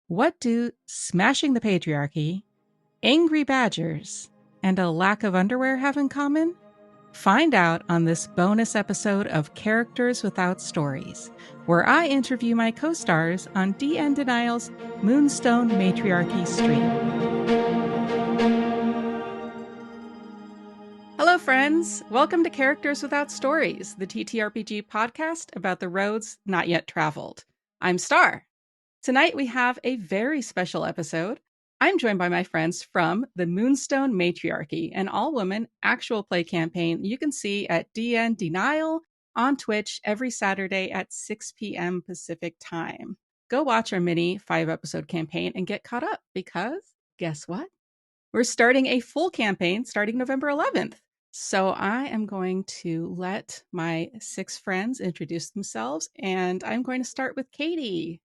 What do smashing the patriarchy, angry badgers, and a lack of underwear have in common? Find out on this bonus episode of Characters Without Stories, where I interview my co-stars on DnDenial's Moonstone Matriarchy stream. Hello, friends! Welcome to Characters Without Stories, the TTRPG podcast about the roads not yet traveled. I'm Star. Tonight we have a very special episode. I'm joined by my friends from the Moonstone Matriarchy, an all-woman actual play campaign you can see at DnDenial on Twitch every Saturday at 6 p.m. Pacific time. Go watch our mini 5-episode campaign and get caught up because, guess what? We're starting a full campaign starting November 11th. So I am going to let my 6 friends introduce themselves, and I'm going to start with Katie.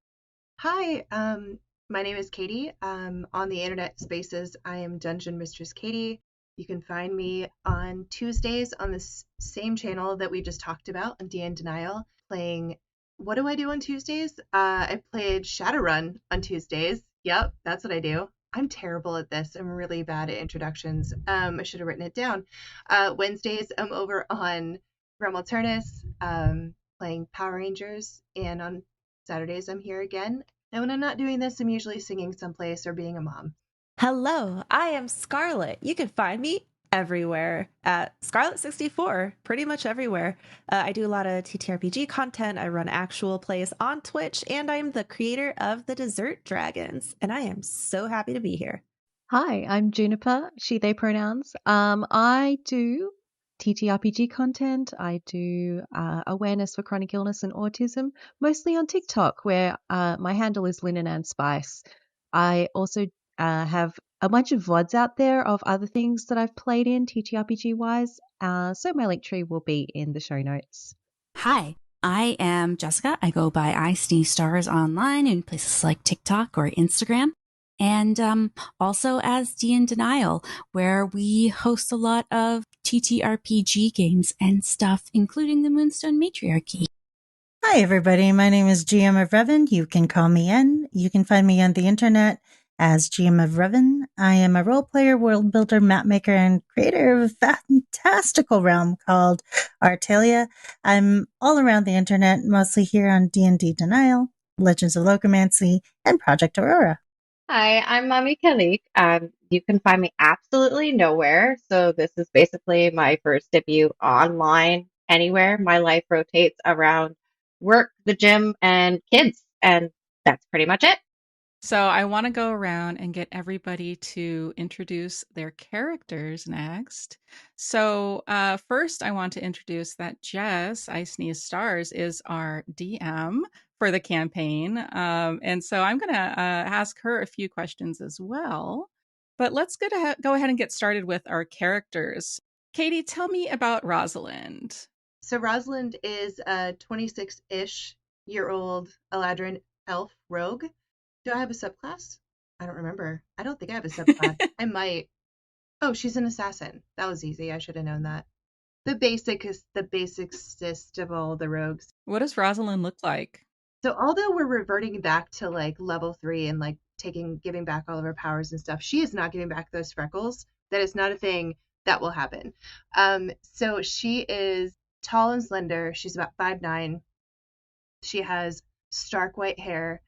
Hi, my name is Katie. On the internet spaces, I am Dungeon Mistress Katie. You can find me on Tuesdays on this same channel that we just talked about on DnDenial, playing. What do I do on Tuesdays? I played Shadowrun on Tuesdays. Yep, that's what I do. I'm terrible at this. I'm really bad at introductions. I should have written it down. Wednesdays, I'm over on Realm Alternus, playing Power Rangers, and on Saturdays, I'm here again. And when I'm not doing this, I'm usually singing someplace or being a mom. Hello, I am Scxrlet. You can find me everywhere at Scxrlet64, pretty much everywhere. I do a lot of TTRPG content. I run actual plays on Twitch, and I'm the creator of the Dessert Dragons. And I am so happy to be here. Hi, I'm Juniper, she, they pronouns. I do TTRPG content. I do awareness for chronic illness and autism, mostly on TikTok, where my handle is Linen and Spice. I also have a bunch of VODs out there of other things that I've played in TTRPG wise. So my link tree will be in the show notes. Hi, I am Jessica. I go by I Sneeze Stars online in places like TikTok or Instagram. And also as DnDenial, where we host a lot of TTRPG games and stuff, including the Moonstone Matriarchy. Hi, everybody. My name is GM of Reven. You can call me N. You can find me on the internet as GM of Reven. I am a role player, world builder, map maker, and creator of a fantastical realm called Artalia. I'm all around the internet, mostly here on D&D Denial, Legends of Locomancy, and Project Aurora. Hi, I'm Mamaicailleach. You can find me absolutely nowhere. So this is basically my first debut online anywhere. My life rotates around work, the gym, and kids, and that's pretty much it. So I want to go around and get everybody to introduce their characters next. So first, I want to introduce that Jess, I Sneeze Stars, is our DM for the campaign. And so I'm going to ask her a few questions as well. But let's go ahead and get started with our characters. Katie, tell me about Rosalind. So Rosalind is a 26-ish-year-old Eladrin elf rogue. Do I have a subclass? I don't remember. I don't think I have a subclass. I might. Oh, she's an assassin. That was easy. I should have known that. The basicest of all the rogues. What does Rosalind look like? So although we're reverting back to like level 3 and like giving back all of her powers and stuff, she is not giving back those freckles. That is not a thing that will happen. So she is tall and slender. She's about 5'9". She has stark white hair.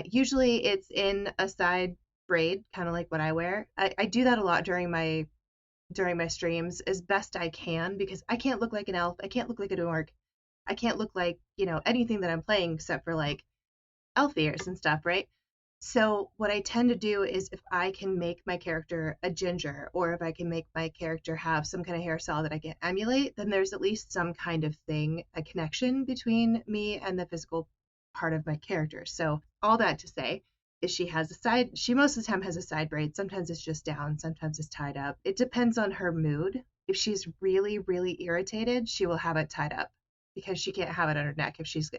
Usually it's in a side braid, kind of like what I wear. I do that a lot during my streams as best I can, because I can't look like an elf. I can't look like a dwarf. I can't look like, anything that I'm playing except for like elf ears and stuff, right? So what I tend to do is if I can make my character a ginger, or if I can make my character have some kind of hairstyle that I can emulate, then there's at least some kind of thing, a connection between me and the physical part of my character. So all that to say is she most of the time has a side braid. Sometimes it's just down, sometimes it's tied up. It depends on her mood. If she's really, really irritated, she will have it tied up because she can't have it on her neck if she's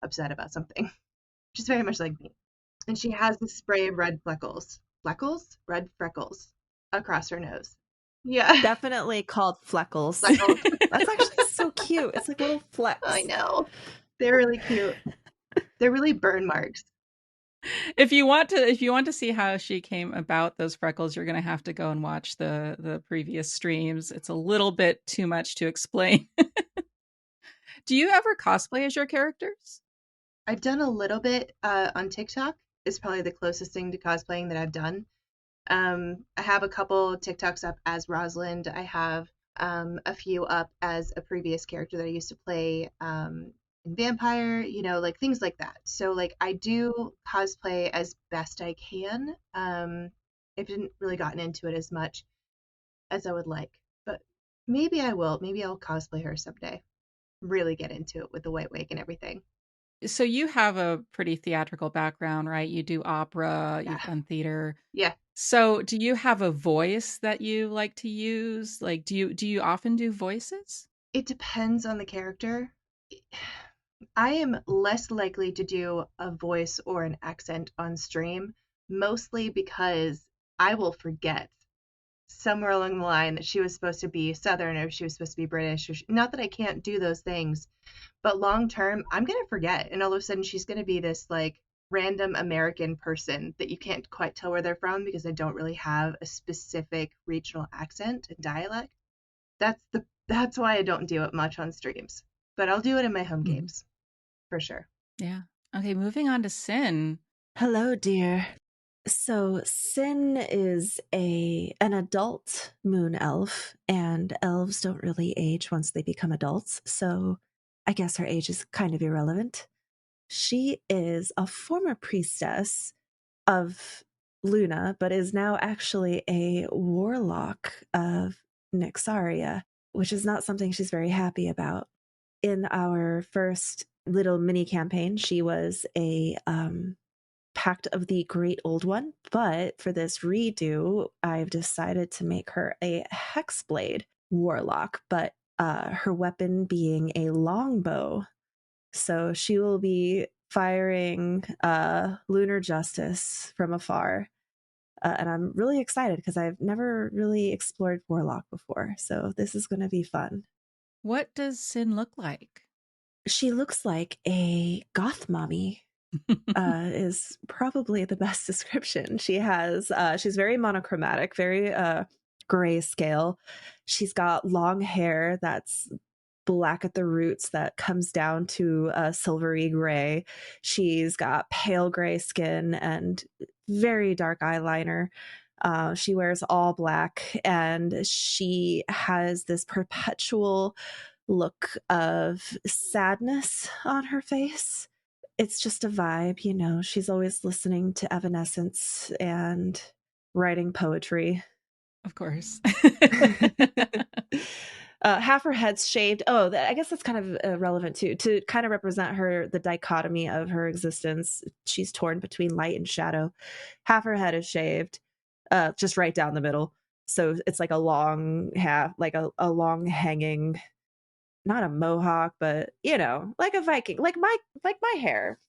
upset about something, which is very much like me. And she has the spray of red red freckles across her nose. Yeah. Definitely called fleckles. Fleckles. That's actually so cute. It's like little flecks. I know. They're really cute. They're really burn marks. If you want to see how she came about those freckles, you're going to have to go and watch the previous streams. It's a little bit too much to explain. Do you ever cosplay as your characters? I've done a little bit on TikTok. Is probably the closest thing to cosplaying that I've done. I have a couple TikToks up as Rosalind. I have a few up as a previous character that I used to play in Vampire, like things like that. So like I do cosplay as best I can. I didn't really gotten into it as much as I would like, but maybe I will. Maybe I'll cosplay her someday. Really get into it with the white wig and everything. So you have a pretty theatrical background, right? You do opera, Yeah. you've done theater. Yeah. So do you have a voice that you like to use? Like do you often do voices? It depends on the character. I am less likely to do a voice or an accent on stream, mostly because I will forget somewhere along the line that she was supposed to be Southern or she was supposed to be British. Not that I can't do those things, but long term, I'm going to forget. And all of a sudden, she's going to be this like random American person that you can't quite tell where they're from because I don't really have a specific regional accent and dialect. That's why I don't do it much on streams, but I'll do it in my home games for sure. Yeah. Okay, moving on to Sin. Hello, dear. So Sin is an adult moon elf, and elves don't really age once they become adults, so I guess her age is kind of irrelevant. She is a former priestess of Luna, but is now actually a warlock of Nyxaria, which is not something she's very happy about. In our first little mini campaign, she was a Pact of the Great Old One, but for this redo, I've decided to make her a Hexblade warlock, but her weapon being a longbow. So she will be firing lunar justice from afar. And I'm really excited because I've never really explored warlock before. So this is going to be fun. What does Sin look like? She looks like a goth mommy. Is probably the best description. She's very monochromatic, very grayscale. She's got long hair that's black at the roots that comes down to silvery gray. She's got pale gray skin and very dark eyeliner. She wears all black, and she has this perpetual look of sadness on her face. It's just a vibe, she's always listening to Evanescence and writing poetry. Of course. Half her head's shaved. Oh, I guess that's kind of relevant too, to kind of represent the dichotomy of her existence. She's torn between light and shadow. Half her head is shaved, just right down the middle. So it's like a long like a long hanging, not a mohawk, but like a Viking, like my hair,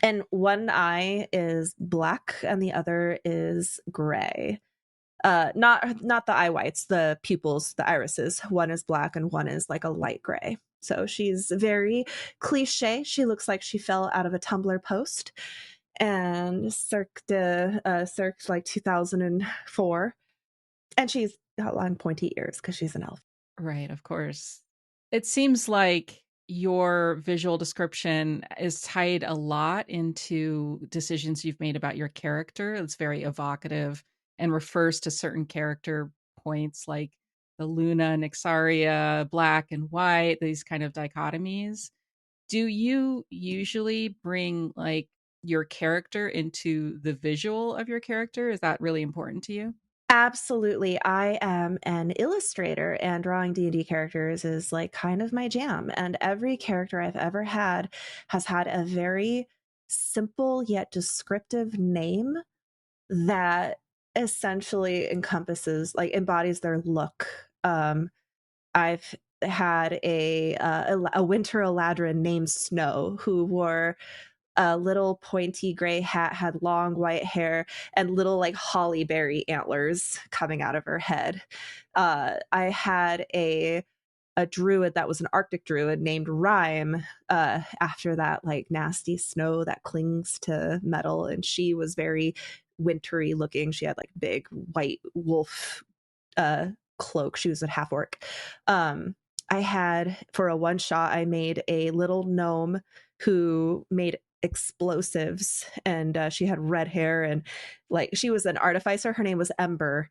and one eye is black and the other is gray. Not the eye whites, the pupils, the irises. One is black and one is like a light gray. So she's very cliche. She looks like she fell out of a Tumblr post, and circa like 2004, and she's got long pointy ears because she's an elf. Right, of course. It seems like your visual description is tied a lot into decisions you've made about your character. It's very evocative and refers to certain character points like the Luna, Nyxaria, black and white, these kind of dichotomies. Do you usually bring like your character into the visual of your character? Is that really important to you? Absolutely. I am an illustrator, and drawing D&D characters is like kind of my jam. And every character I've ever had has had a very simple yet descriptive name that essentially embodies their look. I've had a winter Eladrin named Snow who wore a little pointy gray hat, had long white hair, and little like holly berry antlers coming out of her head. I had a a druid that was an Arctic druid named Rime, after that like nasty snow that clings to metal. And she was very wintry looking. She had like big white wolf cloak. She was a half orc. I had, for a one shot, I made a little gnome who made explosives, and she had red hair, and like she was an artificer. Her name was Ember.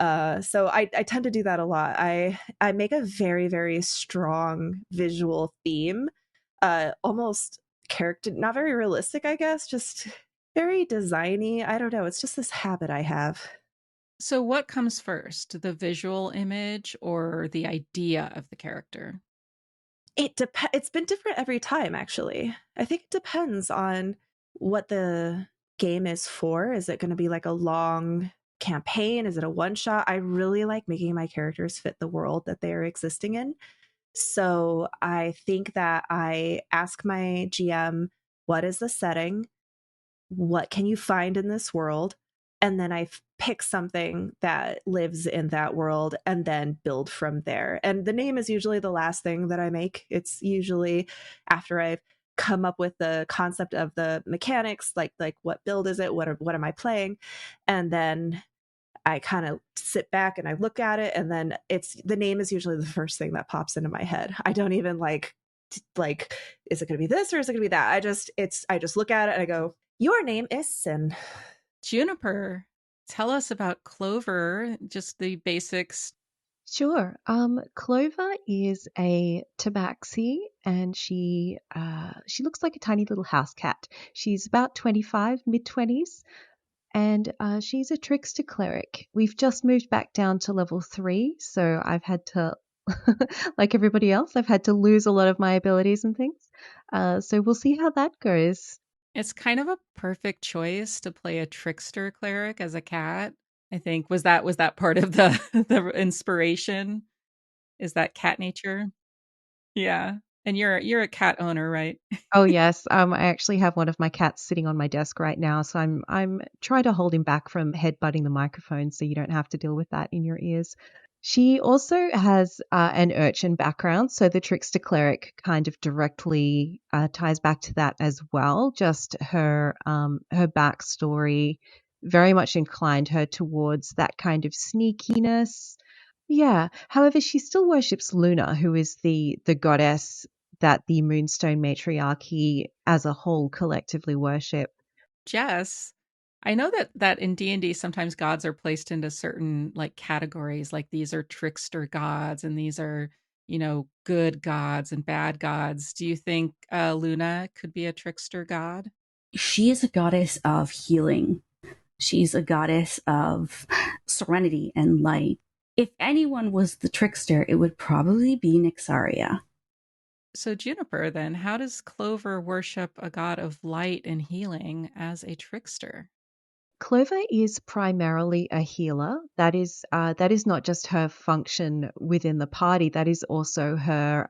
So I tend to do that a lot. I make a very, very strong visual theme, almost character, not very realistic, I guess, just very designy. I don't know. It's just this habit I have. So what comes first, the visual image or the idea of the character? It's been different every time, actually. I think it depends on what the game is for. Is it going to be like a long campaign? Is it a one shot? I really like making my characters fit the world that they're existing in. So I think that I ask my GM, what is the setting? What can you find in this world? And then I pick something that lives in that world and then build from there. And the name is usually the last thing that I make. It's usually after I've come up with the concept of the mechanics, like what build is it? What am I playing? And then I kind of sit back and I look at it, and then the name is usually the first thing that pops into my head. I don't even like, is it going to be this or is it going to be that? I just look at it and I go, your name is Sin. Juniper, tell us about Clover, just the basics. Sure. Clover is a tabaxi, and she looks like a tiny little house cat. She's about 25, mid-20s, and she's a trickster cleric. We've just moved back down to level 3, so I've had to, like everybody else, I've had to lose a lot of my abilities and things. So we'll see how that goes. It's kind of a perfect choice to play a trickster cleric as a cat. I think was that part of the the inspiration? Is that cat nature? Yeah. And you're a cat owner, right? Oh yes, I actually have one of my cats sitting on my desk right now, so I'm trying to hold him back from headbutting the microphone, so you don't have to deal with that in your ears. She also has an urchin background, so the trickster cleric kind of directly ties back to that as well. Just her backstory very much inclined her towards that kind of sneakiness. Yeah. However, she still worships Luna, who is the goddess that the Moonstone Matriarchy as a whole collectively worship. Jess, I know that in D&D sometimes gods are placed into certain like categories, like these are trickster gods and these are, good gods and bad gods. Do you think Luna could be a trickster god? She is a goddess of healing. She's a goddess of serenity and light. If anyone was the trickster, it would probably be Nyxaria. So Juniper, then, how does Clover worship a god of light and healing as a trickster? Clover is primarily a healer. That is not just her function within the party. That is also her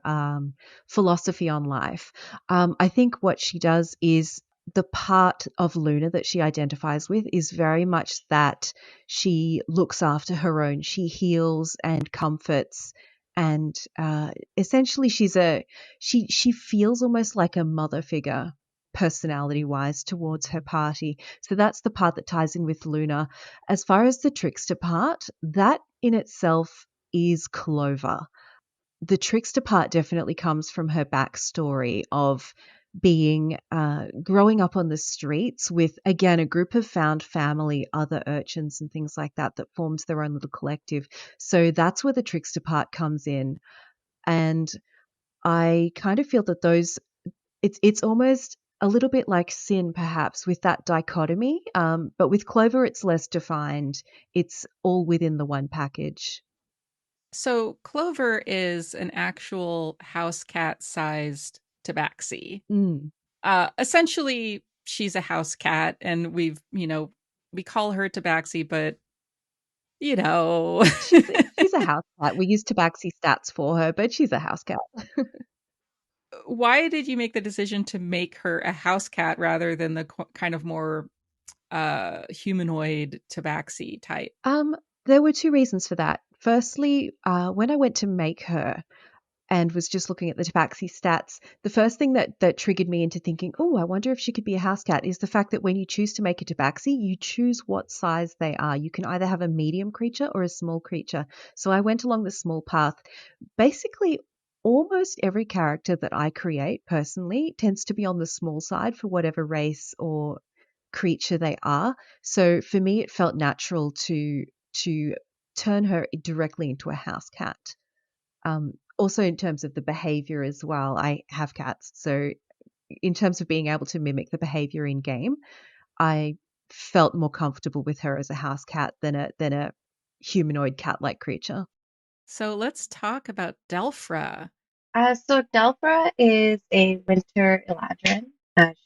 philosophy on life. I think what she does is the part of Luna that she identifies with is very much that she looks after her own. She heals and comforts, and essentially she feels almost like a mother figure personality wise towards her party. So that's the part that ties in with Luna. As far as the trickster part, that in itself is Clover. The trickster part definitely comes from her backstory of being growing up on the streets with, again, a group of found family, other urchins and things like that forms their own little collective. So that's where the trickster part comes in. And I kind of feel that it's almost a little bit like Sin, perhaps, with that dichotomy. But with Clover, it's less defined. It's all within the one package. So Clover is an actual house cat sized tabaxi. Mm. Essentially, she's a house cat, and we call her tabaxi, but she's a house cat. We use tabaxi stats for her, but she's a house cat. Why did you make the decision to make her a house cat rather than the kind of more humanoid tabaxi type? There were two reasons for that. Firstly, when I went to make her, and was just looking at the tabaxi stats, the first thing that triggered me into thinking, oh, I wonder if she could be a house cat, is the fact that when you choose to make a tabaxi, you choose what size they are. You can either have a medium creature or a small creature. So I went along the small path. Basically, almost every character that I create personally tends to be on the small side for whatever race or creature they are. So for me, it felt natural to turn her directly into a house cat. Also, in terms of the behavior as well, I have cats. So in terms of being able to mimic the behavior in game, I felt more comfortable with her as a house cat than a humanoid cat-like creature. So let's talk about Delphra. So Delphra is a winter Eladrin.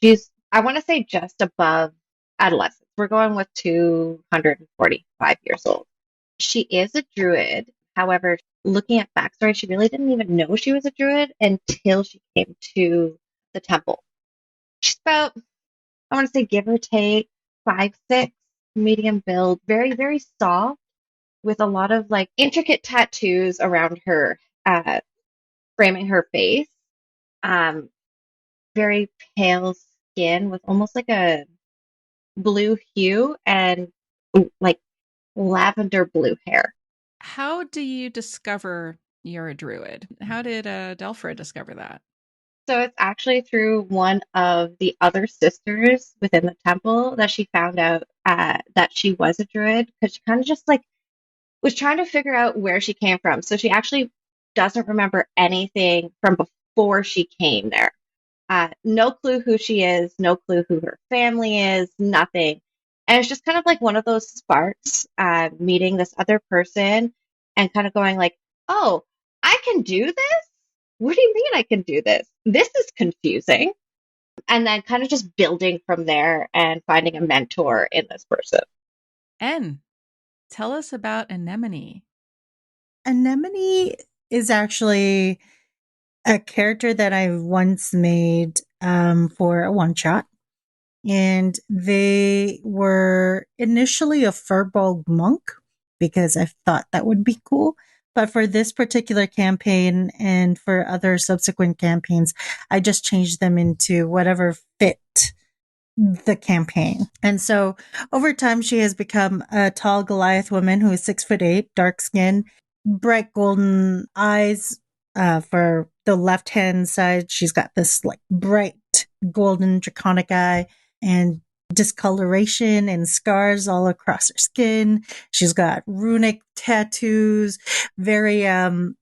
She's, I want to say, just above adolescence. We're going with 245 years old. She is a druid. However, looking at backstory, she really didn't even know she was a druid until she came to the temple. She's about, I want to say, give or take, 5'6", medium build, very, very soft, with a lot of like intricate tattoos around her, framing her face. Very pale skin with almost like a blue hue and like lavender blue hair. How do you discover you're a druid? How did Delphra discover that? So it's actually through one of the other sisters within the temple that she found out that she was a druid, because she kind of just like was trying to figure out where she came from. So she actually doesn't remember anything from before she came there. No clue who she is, no clue who her family is, nothing. And it's just kind of like one of those sparks, meeting this other person and kind of going like, oh, I can do this? What do you mean I can do this? This is confusing. And then kind of just building from there and finding a mentor in this person. En, tell us about Anemone. Anemone is actually a character that I once made for a one-shot. And they were initially a Furbolg monk because I thought that would be cool. But for this particular campaign and for other subsequent campaigns, I just changed them into whatever fit the campaign. And so over time, she has become a tall Goliath woman who is 6'8", dark skin, bright golden eyes. For the left hand side, she's got this like bright golden draconic eye and discoloration and scars all across her skin. She's got runic tattoos, very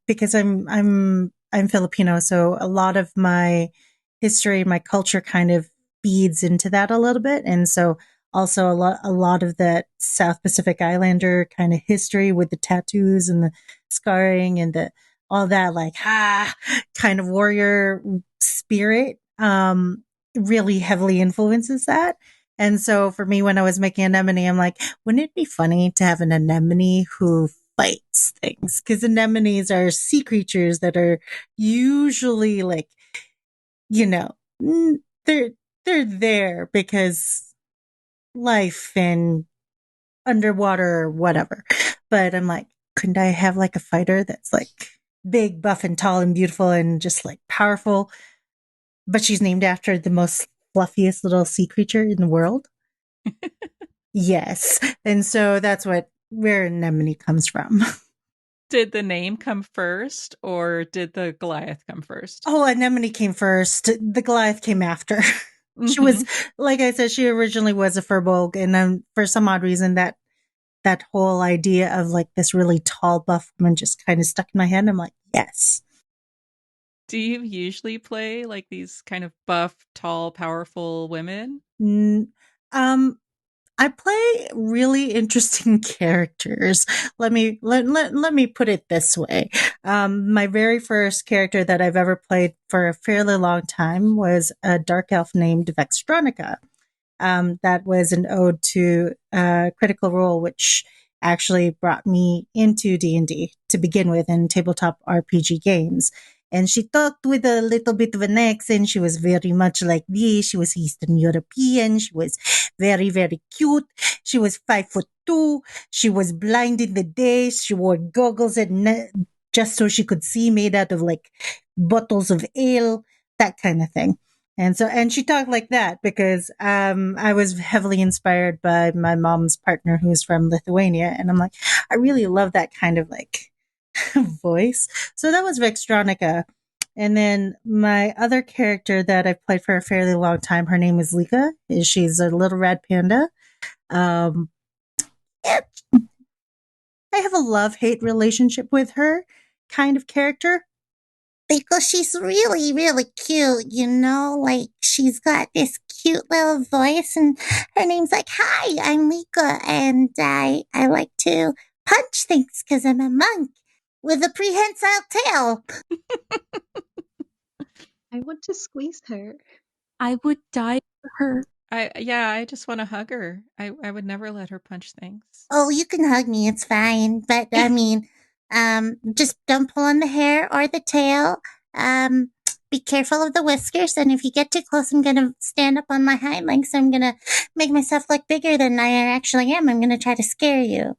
because I'm Filipino, so a lot of my history, my culture kind of feeds into that a little bit. And so also a lot of that South Pacific Islander kind of history with the tattoos and the scarring and the all that like kind of warrior spirit really heavily influences that. And so for me, when I was making Anemone, I'm like, wouldn't it be funny to have an Anemone who fights things? Because anemones are sea creatures that are usually like, you know, they're there because life and underwater or whatever. But I'm like, couldn't I have like a fighter that's like big, buff, and tall and beautiful and just like powerful? But she's named after the most fluffiest little sea creature in the world. Yes. And so that's where Anemone comes from. Did the name come first or did the Goliath come first? Oh, Anemone came first. The Goliath came after. She was, like I said, she originally was a Furbolg. And for some odd reason, that whole idea of like this really tall, buff woman just kind of stuck in my head. I'm like, yes. Do you usually play like these kind of buff, tall, powerful women? I play really interesting characters. Let me put it this way. My very first character that I've ever played for a fairly long time was a dark elf named Vextronica. That was an ode to Critical Role, which actually brought me into D&D to begin with in tabletop RPG games. And she talked with a little bit of an accent. She was very much like me. She was Eastern European. She was very, very cute. She was 5'2". She was blind in the day. She wore goggles at night. just so she could see, made out of like bottles of ale, that kind of thing. And she talked like that because I was heavily inspired by my mom's partner who's from Lithuania. And I'm like, I really love that kind of like voice. So that was Vextronica. And then my other character that I've played for a fairly long time, her name is Lika. She's a little red panda. Um, I have a love-hate relationship with her kind of character. Because she's really, really cute, you know? Like, she's got this cute little voice, and her name's like, "Hi, I'm Lika, and I like to punch things because I'm a monk with a prehensile tail." I want to squeeze her. I would die for her. I just want to hug her. I would never let her punch things. Oh, you can hug me, it's fine. But, I mean, just don't pull on the hair or the tail. Be careful of the whiskers, and if you get too close, I'm going to stand up on my hind legs. I'm going to make myself look bigger than I actually am. I'm going to try to scare you.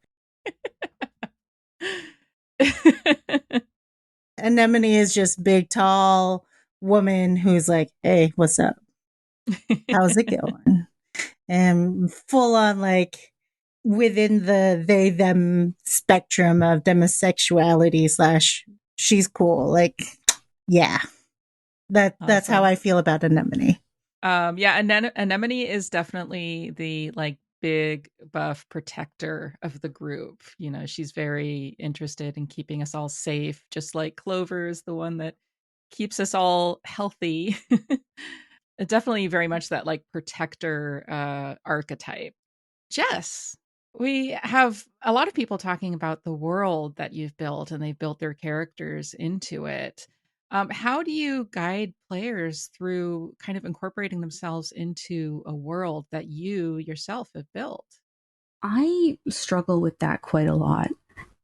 Anemone is just big, tall woman who's like, "Hey, what's up? How's it going?" And full on like within the they them spectrum of demisexuality / she's cool. Like, yeah. That's how Awesome. I feel about Anemone. Yeah, Anemone is definitely the like big buff protector of the group. You know, she's very interested in keeping us all safe, just like Clover is the one that keeps us all healthy. Definitely very much that like protector archetype. Jess, we have a lot of people talking about the world that you've built and they've built their characters into it. How do you guide players through kind of incorporating themselves into a world that you yourself have built? I struggle with that quite a lot.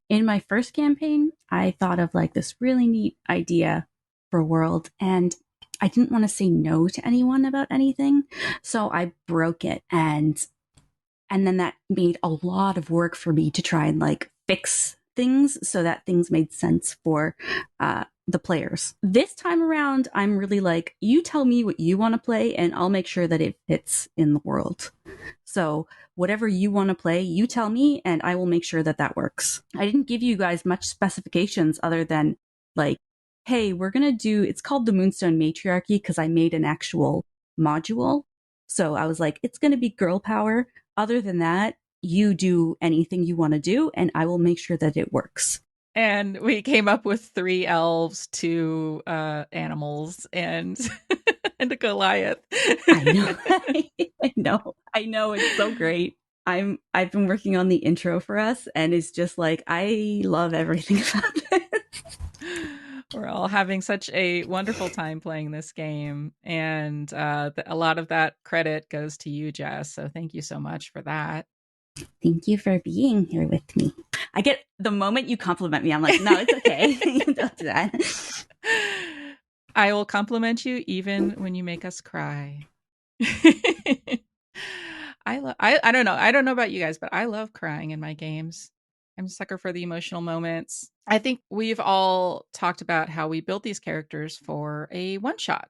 In my first campaign, I thought of like this really neat idea for a world, and I didn't want to say no to anyone about anything, so I broke it, and then that made a lot of work for me to try and like fix things so that things made sense for the players. This time around, I'm really like, you tell me what you want to play and I'll make sure that it fits in the world. So whatever you want to play, you tell me and I will make sure that that works. I didn't give you guys much specifications other than like, hey, we're going to do, it's called the Moonstone Matriarchy because I made an actual module. So I was like, it's going to be girl power. Other than that, you do anything you want to do and I will make sure that it works. And we came up with 3 elves, 2 animals, and and a Goliath. I know. It's so great. I've been working on the intro for us, and it's just like I love everything about this. We're all having such a wonderful time playing this game, and a lot of that credit goes to you, Jess. So thank you so much for that. Thank you for being here with me. I get the moment you compliment me, I'm like, no, it's okay. Don't do that. I will compliment you even when you make us cry. I don't know. I don't know about you guys, but I love crying in my games. I'm a sucker for the emotional moments. I think we've all talked about how we built these characters for a one shot.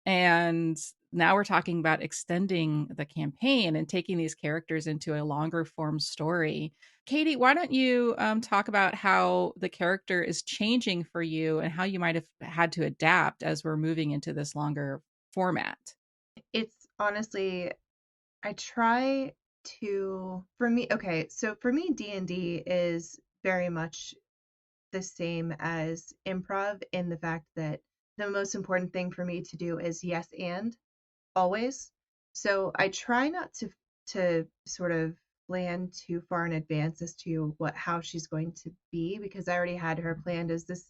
And now we're talking about extending the campaign and taking these characters into a longer form story. Katie, why don't you talk about how the character is changing for you and how you might have had to adapt as we're moving into this longer format? It's honestly, I try to, for me, okay, so for me, D&D is very much the same as improv in the fact that the most important thing for me to do is yes and always. So I try not to sort of plan too far in advance as to how she's going to be, because I already had her planned as this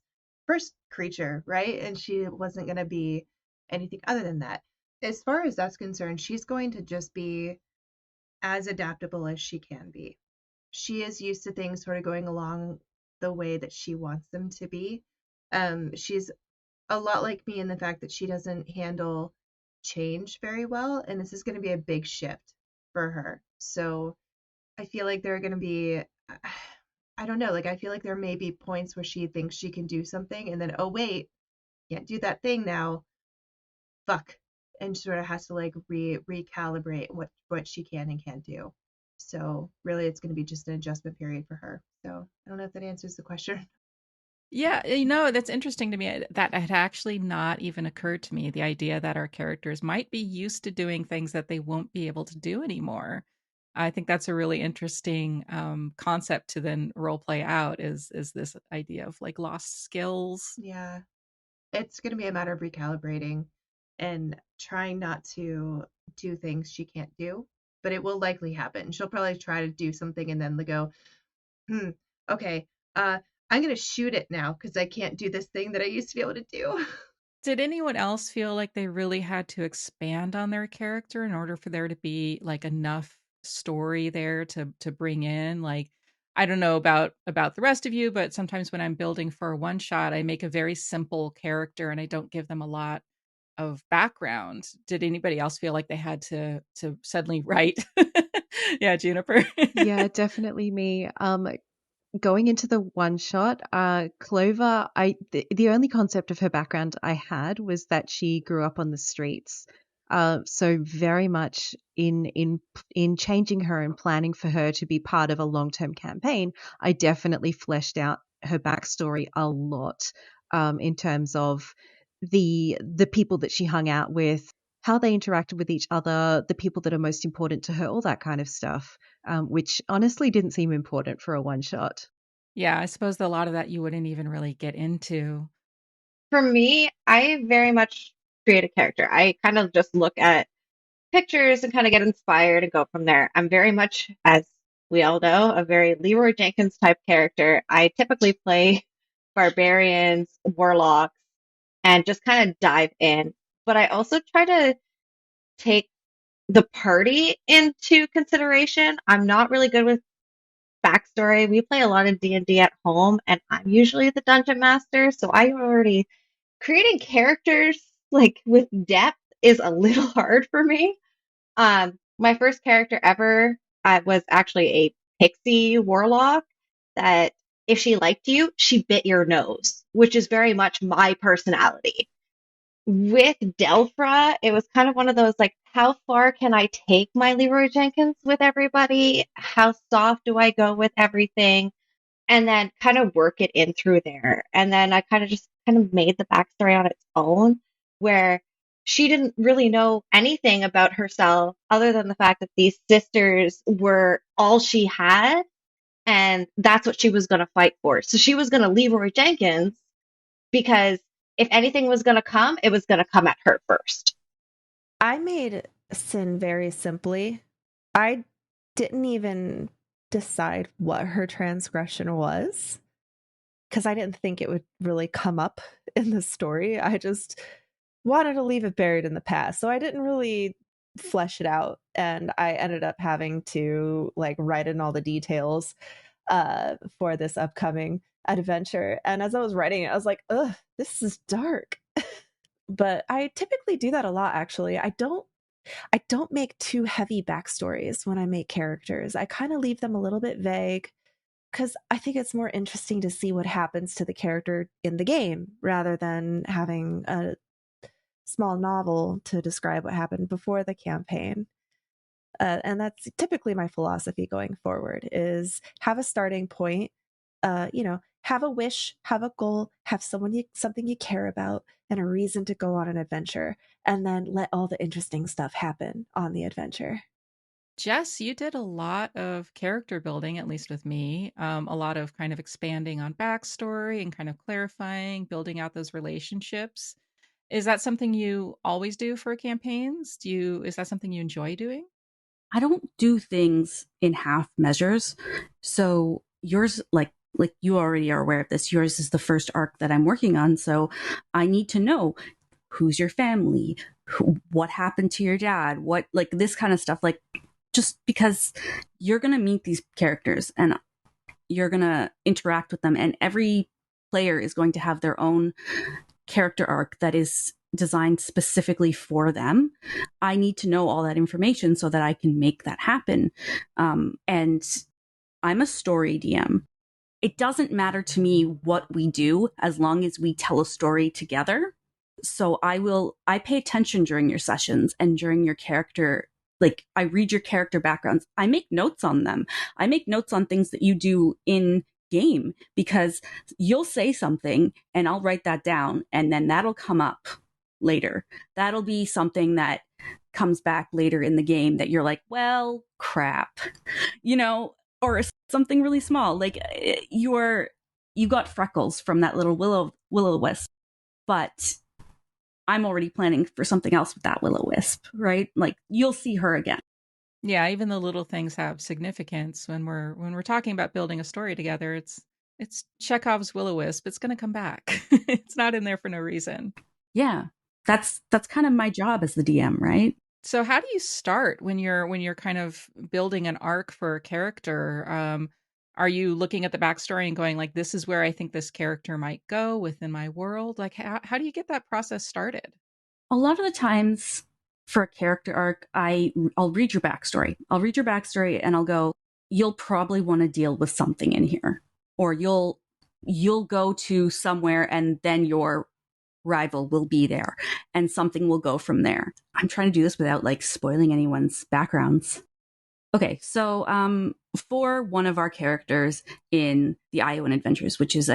first creature, right? And she wasn't going to be anything other than that. As far as that's concerned, she's going to just be as adaptable as she can be. She is used to things sort of going along the way that she wants them to be. She's a lot like me in the fact that she doesn't handle change very well, and this is going to be a big shift for her. So I feel like there are going to be I don't know, like I feel like there may be points where she thinks she can do something and then, oh wait, can't do that thing now. Fuck. And sort of has to like recalibrate what she can and can't do. So really it's going to be just an adjustment period for her. So I don't know if that answers the question. Yeah, that's interesting to me. That had actually not even occurred to me. The idea that our characters might be used to doing things that they won't be able to do anymore. I think that's a really interesting concept to then role play out. Is this idea of like lost skills? Yeah. It's going to be a matter of recalibrating and trying not to do things she can't do, but it will likely happen. She'll probably try to do something and then go, okay, I'm going to shoot it now because I can't do this thing that I used to be able to do. Did anyone else feel like they really had to expand on their character in order for there to be like enough story there to bring in? Like, I don't know about the rest of you, but sometimes when I'm building for a one shot, I make a very simple character and I don't give them a lot of background. Did anybody else feel like they had to suddenly write? Yeah, Juniper. Yeah, definitely me. Going into the one shot, Clover, the only concept of her background I had was that she grew up on the streets. So very much in changing her and planning for her to be part of a long-term campaign, I definitely fleshed out her backstory a lot, in terms of the people that she hung out with, how they interacted with each other, the people that are most important to her, all that kind of stuff, which honestly didn't seem important for a one shot. Yeah, I suppose a lot of that you wouldn't even really get into. For me, I very much create a character. I kind of just look at pictures and kind of get inspired and go from there. I'm very much, as we all know, a very Leroy Jenkins type character. I typically play barbarians, warlocks, and just kind of dive in. But I also try to take the party into consideration. I'm not really good with backstory. We play a lot of D&D at home, and I'm usually the dungeon master, so I already creating characters like with depth is a little hard for me. My first character ever was actually a pixie warlock that if she liked you, she bit your nose, which is very much my personality. With Delphra, it was kind of one of those like, how far can I take my Leroy Jenkins with everybody? How soft do I go with everything? And then kind of work it in through there. And then I kind of just kind of made the backstory on its own, where she didn't really know anything about herself other than the fact that these sisters were all she had, and that's what she was going to fight for. So she was going to Leroy Jenkins because if anything was going to come, it was going to come at her first. I made Sin very simply. I didn't even decide what her transgression was because I didn't think it would really come up in the story. I just wanted to leave it buried in the past. So I didn't really flesh it out. And I ended up having to like write in all the details for this upcoming adventure. And as I was writing it, I was like, ugh, this is dark. But I typically do that a lot, actually. I don't make too heavy backstories when I make characters. I kind of leave them a little bit vague because I think it's more interesting to see what happens to the character in the game rather than having a small novel to describe what happened before the campaign. And that's typically my philosophy going forward: is have a starting point, have a wish, have a goal, have something you care about, and a reason to go on an adventure, and then let all the interesting stuff happen on the adventure. Jess, you did a lot of character building, at least with me. A lot of kind of expanding on backstory and kind of clarifying, building out those relationships. Is that something you always do for campaigns? Is that something you enjoy doing? I don't do things in half measures. So yours, like you already are aware of this, yours is the first arc that I'm working on. So I need to know who's your family, what happened to your dad, what, like this kind of stuff. Like, just because you're going to meet these characters and you're going to interact with them, and every player is going to have their own character arc that is designed specifically for them. I need to know all that information so that I can make that happen. And I'm a story DM. it doesn't matter to me what we do as long as we tell a story together. So I pay attention during your sessions and during your character. Like, I read your character backgrounds. I make notes on them. I make notes on things that you do in game, because you'll say something and I'll write that down, and then that'll come up later. That'll be something that comes back later in the game that you're like, well, crap, or something really small. Like, you got freckles from that little will-o'-wisp, but I'm already planning for something else with that will-o'-wisp, right? Like, you'll see her again. Yeah, even the little things have significance when we're talking about building a story together. It's Chekhov's will-o'-wisp. It's going to come back. It's not in there for no reason. Yeah, that's kind of my job as the DM, right? So how do you start when you're kind of building an arc for a character? Are you looking at the backstory and going like, this is where I think this character might go within my world? Like, how do you get that process started? A lot of the times for a character arc, I'll read your backstory. I'll read your backstory and I'll go, you'll probably want to deal with something in here, or you'll go to somewhere and then your rival will be there and something will go from there. I'm trying to do this without like spoiling anyone's backgrounds. Okay, so for one of our characters in the Iowan Adventures, which is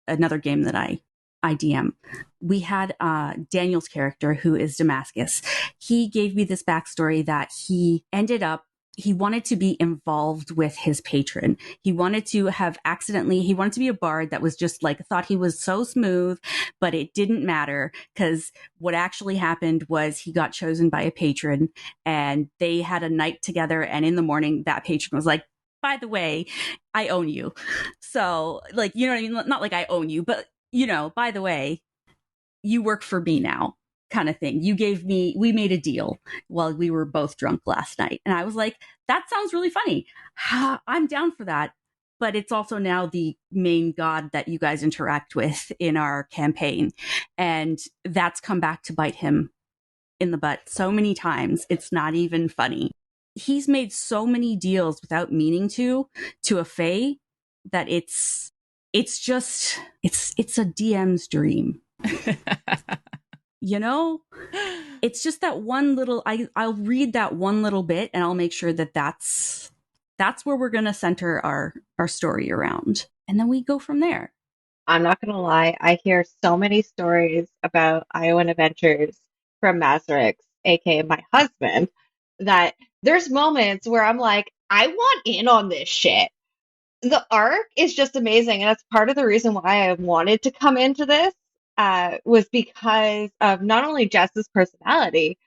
another game that I DM, we had Daniel's character, who is Damascus. He gave me this backstory that he wanted to be involved with his patron. He wanted to be a bard that was just like, thought he was so smooth, but it didn't matter, because what actually happened was he got chosen by a patron and they had a night together. And in the morning, that patron was like, by the way, I own you. So like, you know what I mean? Not like I own you, but by the way, you work for me now, kind of thing. We made a deal while we were both drunk last night. And I was like, that sounds really funny. I'm down for that. But it's also now the main god that you guys interact with in our campaign. And that's come back to bite him in the butt so many times. It's not even funny. He's made so many deals without meaning to a fae that it's a DM's dream. It's just that one little, I'll read that one little bit and I'll make sure that that's where we're going to center our story around. And then we go from there. I'm not going to lie. I hear so many stories about Iowan Adventures from Mazrix, aka my husband, that there's moments where I'm like, I want in on this shit. The arc is just amazing. And that's part of the reason why I wanted to come into this, was because of not only Jess's personality,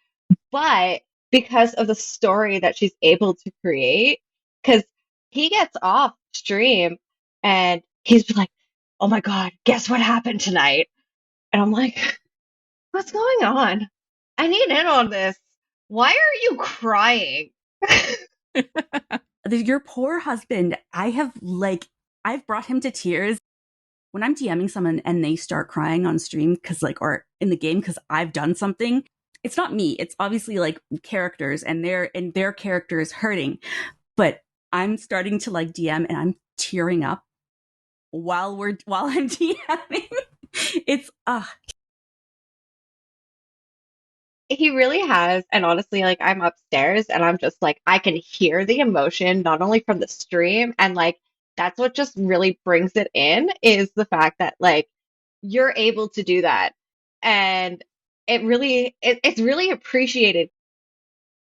but because of the story that she's able to create. Because he gets off stream and he's like, oh my God, guess what happened tonight? And I'm like, what's going on? I need in on this. Why are you crying? Your poor husband. I've brought him to tears when I'm DMing someone and they start crying on stream or in the game because I've done something. It's not me. It's obviously like characters and their character is hurting. But I'm starting to like DM and I'm tearing up while I'm DMing. It's He really has. And honestly, like, I'm upstairs and I'm just like, I can hear the emotion not only from the stream, and like that's what just really brings it in, is the fact that like you're able to do that. And it's really appreciated.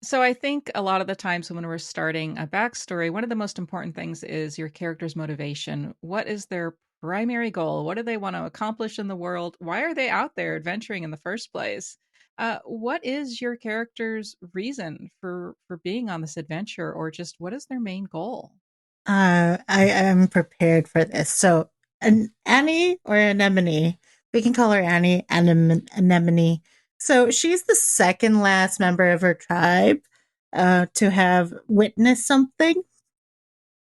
So I think a lot of the times when we're starting a backstory, one of the most important things is your character's motivation. What is their primary goal? What do they want to accomplish in the world? Why are they out there adventuring in the first place? What is your character's reason for being on this adventure, or just what is their main goal? I am prepared for this. So an Annie or Anemone, we can call her Annie, Anemone. So she's the second last member of her tribe to have witnessed something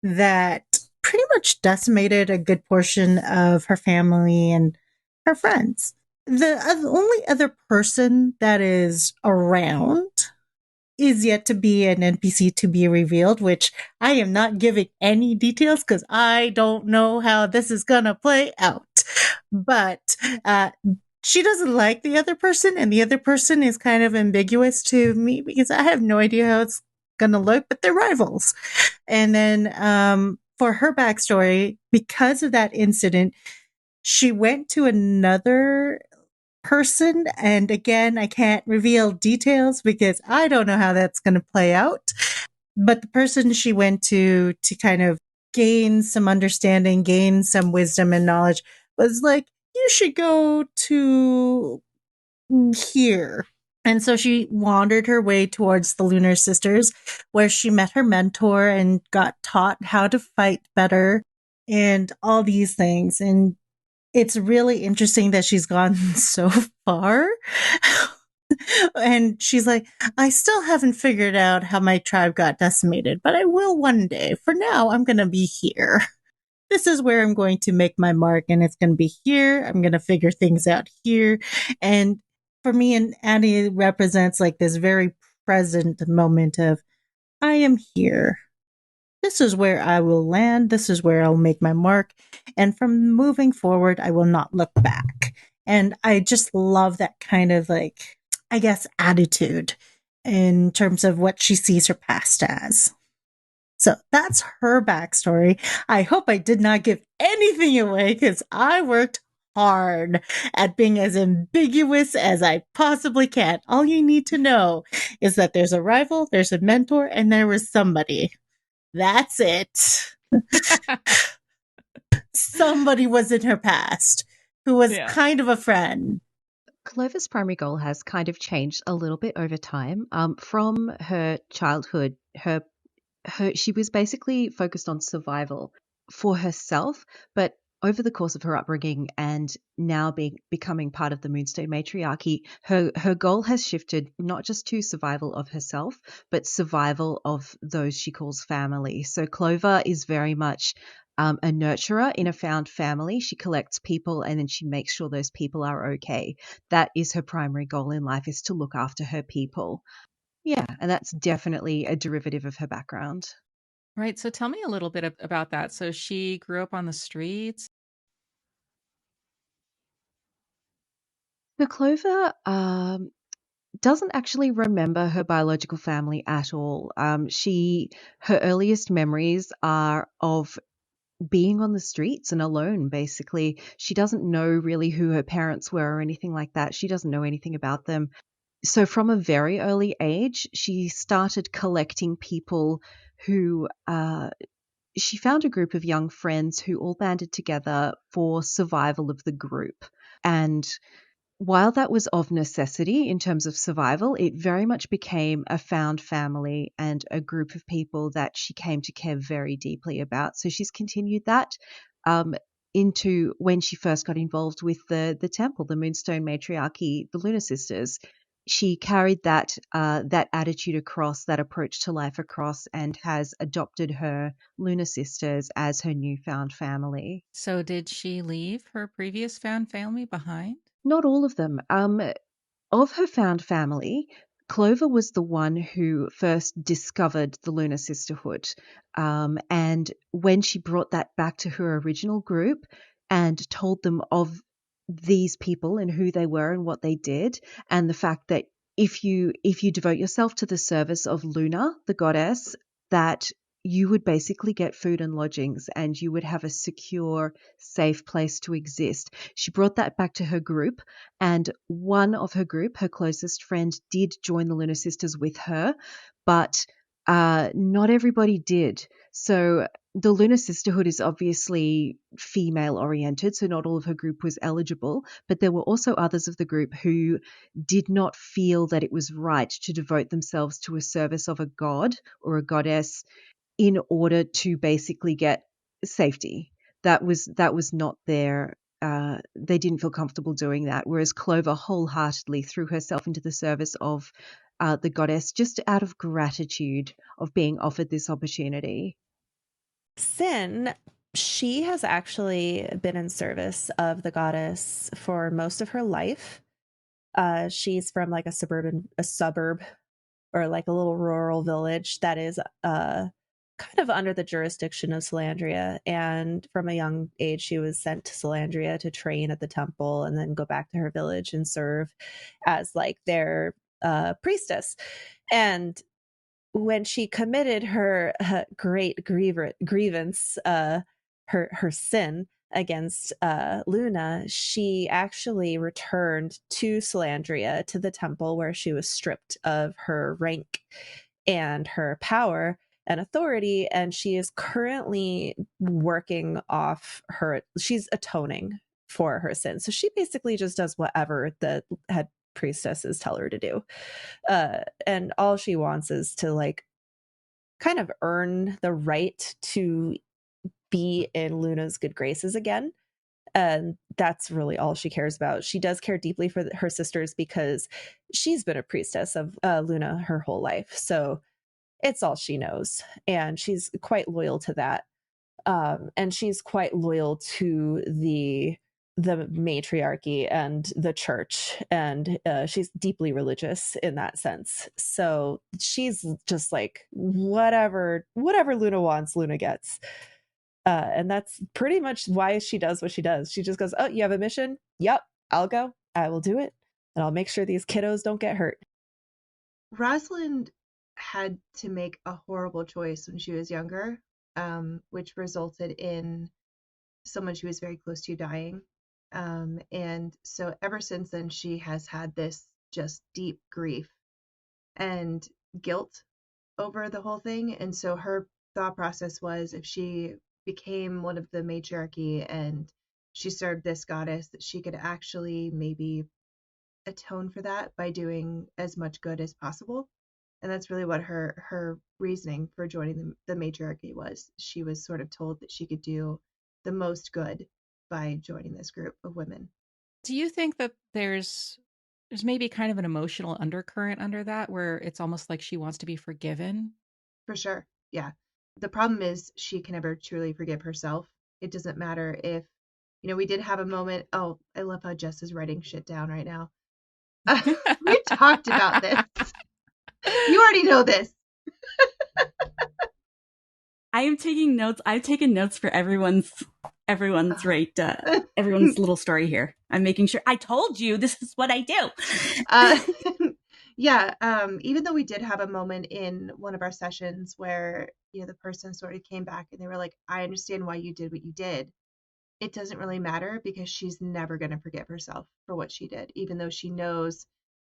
that pretty much decimated a good portion of her family and her friends. The only other person that is around is yet to be an NPC to be revealed, which I am not giving any details because I don't know how this is going to play out. But she doesn't like the other person, and the other person is kind of ambiguous to me because I have no idea how it's going to look, but they're rivals. And then for her backstory, because of that incident, she went to another person. And again, I can't reveal details because I don't know how that's going to play out. But the person she went to kind of gain some understanding, gain some wisdom and knowledge was like, you should go to here. And so she wandered her way towards the Lunar Sisters, where she met her mentor and got taught how to fight better and all these things. And it's really interesting that she's gone so far. And she's like, I still haven't figured out how my tribe got decimated, but I will one day. For now, I'm going to be here. This is where I'm going to make my mark, and it's going to be here. I'm going to figure things out here. And for me, and Annie represents like this very present moment of, I am here. This is where I will land. This is where I'll make my mark. And from moving forward, I will not look back. And I just love that kind of like, I guess, attitude in terms of what she sees her past as. So that's her backstory. I hope I did not give anything away because I worked hard at being as ambiguous as I possibly can. All you need to know is that there's a rival, there's a mentor, and there was somebody. That's it. Somebody was in her past who was kind of a friend. Clover's primary goal has kind of changed a little bit over time. From her childhood, she was basically focused on survival for herself, but over the course of her upbringing and now becoming part of the Moonstone Matriarchy, her goal has shifted not just to survival of herself, but survival of those she calls family. So Clover is very much a nurturer in a found family. She collects people and then she makes sure those people are okay. That is her primary goal in life, is to look after her people. Yeah, and that's definitely a derivative of her background. Right. So tell me a little bit about that. So she grew up on the streets. So Clover doesn't actually remember her biological family at all. Her earliest memories are of being on the streets and alone, basically. She doesn't know really who her parents were or anything like that. She doesn't know anything about them. So from a very early age, she started collecting people who she found a group of young friends who all banded together for survival of the group. And while that was of necessity in terms of survival, it very much became a found family and a group of people that she came to care very deeply about. So she's continued that into when she first got involved with the temple, the Moonstone Matriarchy, the Lunar Sisters. She carried that attitude across, that approach to life across, and has adopted her Lunar Sisters as her newfound family. So did she leave her previous found family behind? Not all of them. Of her found family, Clover was the one who first discovered the Lunar Sisterhood. And when she brought that back to her original group and told them of these people and who they were and what they did, and the fact that if you devote yourself to the service of Luna, the goddess, that you would basically get food and lodgings and you would have a secure, safe place to exist. She brought that back to her group, and one of her group, her closest friend, did join the Lunar Sisters with her, but not everybody did. So the Lunar Sisterhood is obviously female oriented, so not all of her group was eligible, but there were also others of the group who did not feel that it was right to devote themselves to a service of a god or a goddess in order to basically get safety. That was not their they didn't feel comfortable doing that, whereas Clover wholeheartedly threw herself into the service of the goddess just out of gratitude of being offered this opportunity. Sin, she has actually been in service of the goddess for most of her life. She's from like a suburb or like a little rural village that is kind of under the jurisdiction of Solandria. And from a young age, she was sent to Solandria to train at the temple and then go back to her village and serve as like their priestess. And when she committed her great grievance, her sin against Luna, she actually returned to Solandria, to the temple, where she was stripped of her rank and her power and authority, and she is currently working off she's atoning for her sin. So she basically just does whatever the head priestesses tell her to do. And all she wants is to like kind of earn the right to be in Luna's good graces again. And that's really all she cares about. She does care deeply for her sisters because she's been a priestess of Luna her whole life. So it's all she knows. And she's quite loyal to that. And she's quite loyal to the matriarchy and the church, and she's deeply religious in that sense. So she's just like whatever Luna wants, Luna gets. And that's pretty much why she does what she does. She just goes, oh, you have a mission? Yep, I'll go. I will do it. And I'll make sure these kiddos don't get hurt. Rosalind had to make a horrible choice when she was younger, which resulted in someone she was very close to dying. And so ever since then, she has had this just deep grief and guilt over the whole thing. And so her thought process was, if she became one of the matriarchy and she served this goddess, that she could actually maybe atone for that by doing as much good as possible. And that's really what her reasoning for joining the matriarchy was. She was sort of told that she could do the most good by joining this group of women. Do you think that there's maybe kind of an emotional undercurrent under that, where it's almost like she wants to be forgiven? For sure. Yeah. The problem is she can never truly forgive herself. It doesn't matter if, we did have a moment. Oh, I love how Jess is writing shit down right now. We talked about this. You already know this. I am taking notes. I've taken notes for everyone's everyone's little story here. I'm making sure. I told you this is what I do. Yeah. Even though we did have a moment in one of our sessions where, the person sort of came back and they were like, I understand why you did what you did. It doesn't really matter because she's never going to forgive herself for what she did, even though she knows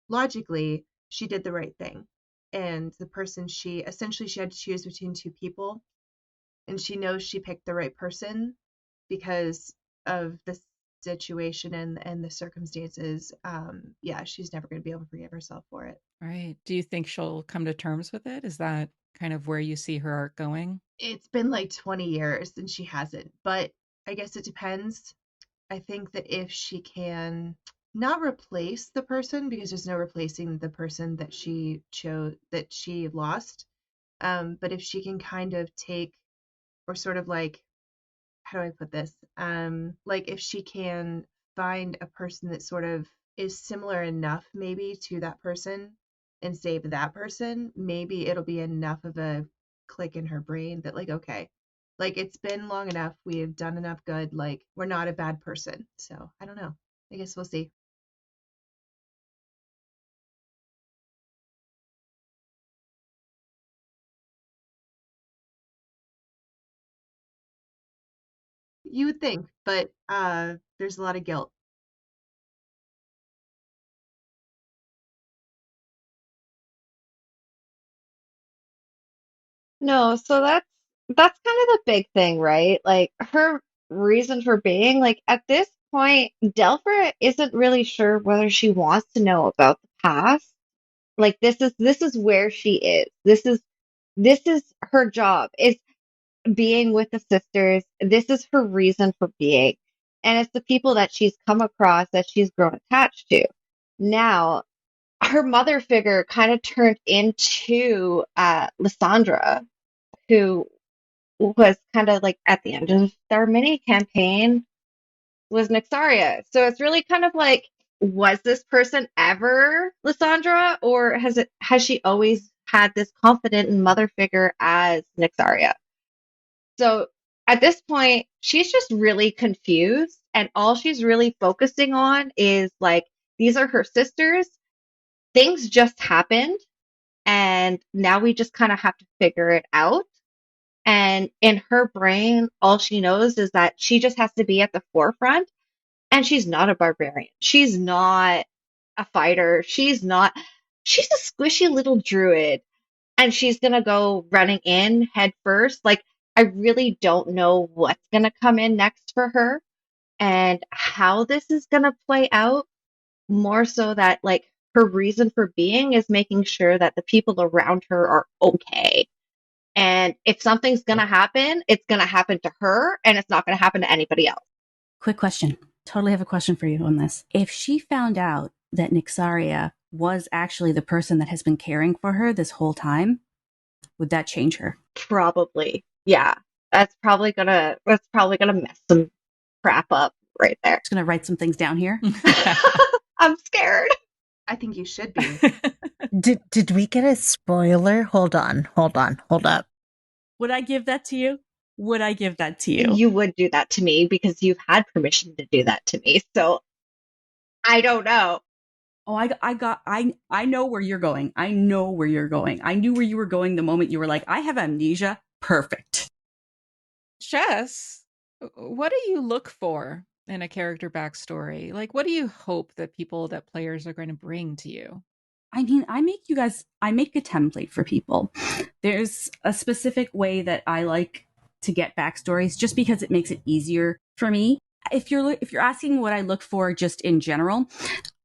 logically she did the right thing. And the person she had to choose between two people, and she knows she picked the right person because of the situation and the circumstances. Yeah, she's never going to be able to forgive herself for it. Right. Do you think she'll come to terms with it? Is that kind of where you see her arc going? It's been like 20 years and she hasn't, but I guess it depends. I think that if she can not replace the person, because there's no replacing the person that she chose, that she lost, but if she can kind of take, or sort of like, how do I put this? Like if she can find a person that sort of is similar enough maybe to that person and save that person, maybe it'll be enough of a click in her brain that like, okay, like it's been long enough, we have done enough good, like we're not a bad person. So I don't know. I guess we'll see. You would think, but there's a lot of guilt. No, so that's kind of the big thing, right? Like her reason for being, like at this point, Delphra isn't really sure whether she wants to know about the past. Like this is where she is. This is her job. Is being with the sisters. This is her reason for being. And it's the people that she's come across that she's grown attached to. Now, her mother figure kind of turned into Lysandra, who was kind of like at the end of their mini campaign was Nyxaria. So it's really kind of like, was this person ever Lysandra, or has she always had this confident mother figure as Nyxaria. So at this point, she's just really confused, and all she's really focusing on is like, these are her sisters. Things just happened, and now we just kind of have to figure it out. And in her brain, all she knows is that she just has to be at the forefront, and she's not a barbarian. She's not a fighter. She's a squishy little druid, and she's gonna go running in head first. Like, I really don't know what's gonna come in next for her and how this is gonna play out, more so that like her reason for being is making sure that the people around her are okay. And if something's gonna happen, it's gonna happen to her, and it's not gonna happen to anybody else. Quick question. Totally have a question for you on this. If she found out that Nyxaria was actually the person that has been caring for her this whole time, would that change her? Probably. Yeah. That's probably gonna mess some crap up right there. Just gonna write some things down here. I'm scared. I think you should be. Did we get a spoiler? Hold up. Would I give that to you? Would I give that to you? You would do that to me because you've had permission to do that to me. So I don't know. Oh, I know where you're going. I know where you're going. I knew where you were going the moment you were like, I have amnesia. Perfect. Jess, what do you look for in a character backstory? Like, what do you hope that players are going to bring to you? I mean, I make a template for people. There's a specific way that I like to get backstories just because it makes it easier for me. If you're asking what I look for just in general,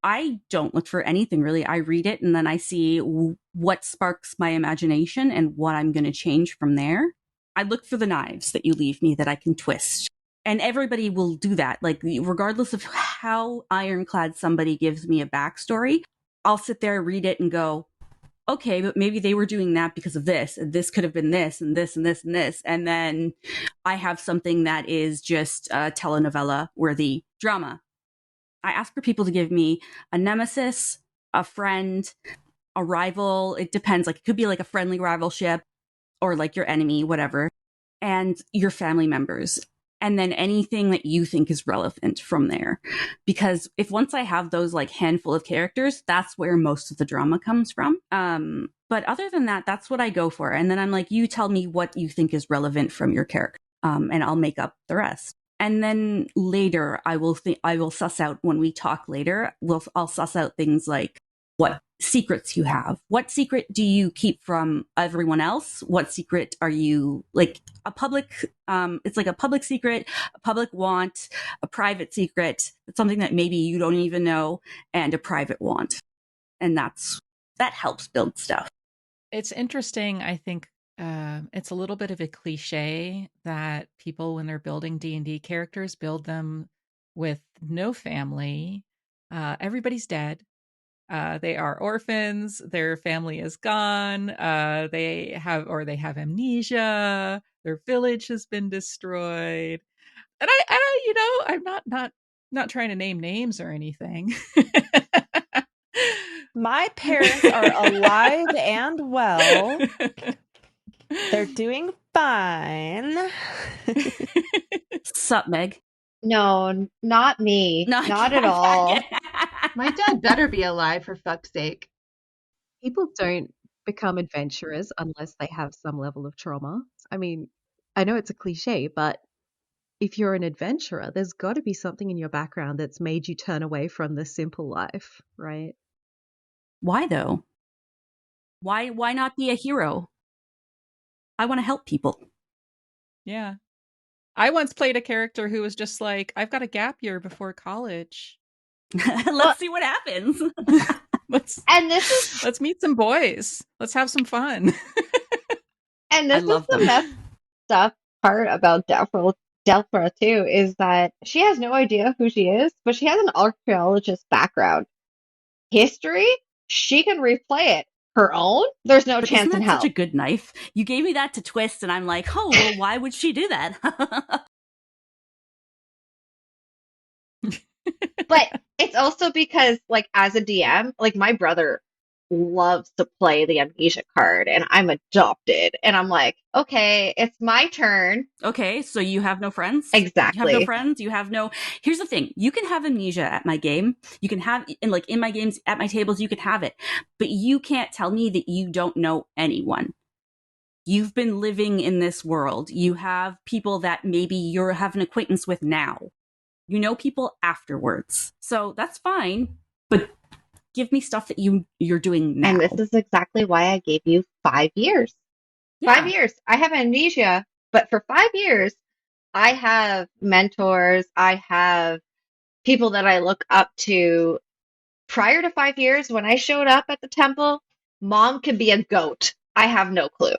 I don't look for anything really. I read it and then I see what sparks my imagination and what I'm going to change from there. I look for the knives that you leave me that I can twist. And everybody will do that. Like, regardless of how ironclad somebody gives me a backstory, I'll sit there, read it, and go, okay, but maybe they were doing that because of this, and this could have been this, and this, and this, and this. And then I have something that is just telenovela-worthy drama. I ask for people to give me a nemesis, a friend, a rival. It depends. Like, it could be like a friendly rivalship or like your enemy, whatever, and your family members. And then anything that you think is relevant from there. Because if once I have those like handful of characters, that's where most of the drama comes from. But other than that, that's what I go for. And then I'm like, you tell me what you think is relevant from your character. And I'll make up the rest. And then later I will suss out, when we talk later, I'll suss out things like what secrets you have. What secret do you keep from everyone else? What secret are you like a public, it's like a public secret, a public want, a private secret. It's something that maybe you don't even know, and a private want. And that helps build stuff. It's interesting. I think it's a little bit of a cliche that people, when they're building D&D characters, build them with no family. Everybody's dead. They are orphans. Their family is gone. They have amnesia. Their village has been destroyed. And I'm not trying to name names or anything. My parents are alive and well. They're doing fine. Sup, Meg? No, not me. Not at all. My dad better be alive, for fuck's sake. People don't become adventurers unless they have some level of trauma. I mean, I know it's a cliche, but if you're an adventurer, there's got to be something in your background that's made you turn away from the simple life, right? Why though? Why not be a hero? I want to help people. Yeah. I once played a character who was just like, I've got a gap year before college. Let's see what happens. Let's meet some boys. Let's have some fun. And this is the messed up part about Delphra too, is that she has no idea who she is, but she has an archaeologist background. History, she can replay it. Her own, there's no chance in hell. Such a good knife. You gave me that to twist, and I'm like, oh, well, why would she do that? But it's also because, like, as a DM, like, my brother loves to play the amnesia card, and I'm adopted. And I'm like, okay, it's my turn. Okay, so you have no friends? You have no Exactly. friends? You have no... Here's the thing. You can have amnesia at my game. You can have, in my games, at my tables, you can have it. But you can't tell me that you don't know anyone. You've been living in this world. You have people that maybe you have an acquaintance with now. You know people afterwards. So that's fine, but give me stuff that you're doing now. And this is exactly why I gave you 5 years. Yeah. 5 years. I have amnesia, but for 5 years, I have mentors. I have people that I look up to. Prior to 5 years, when I showed up at the temple, Mom could be a goat. I have no clue.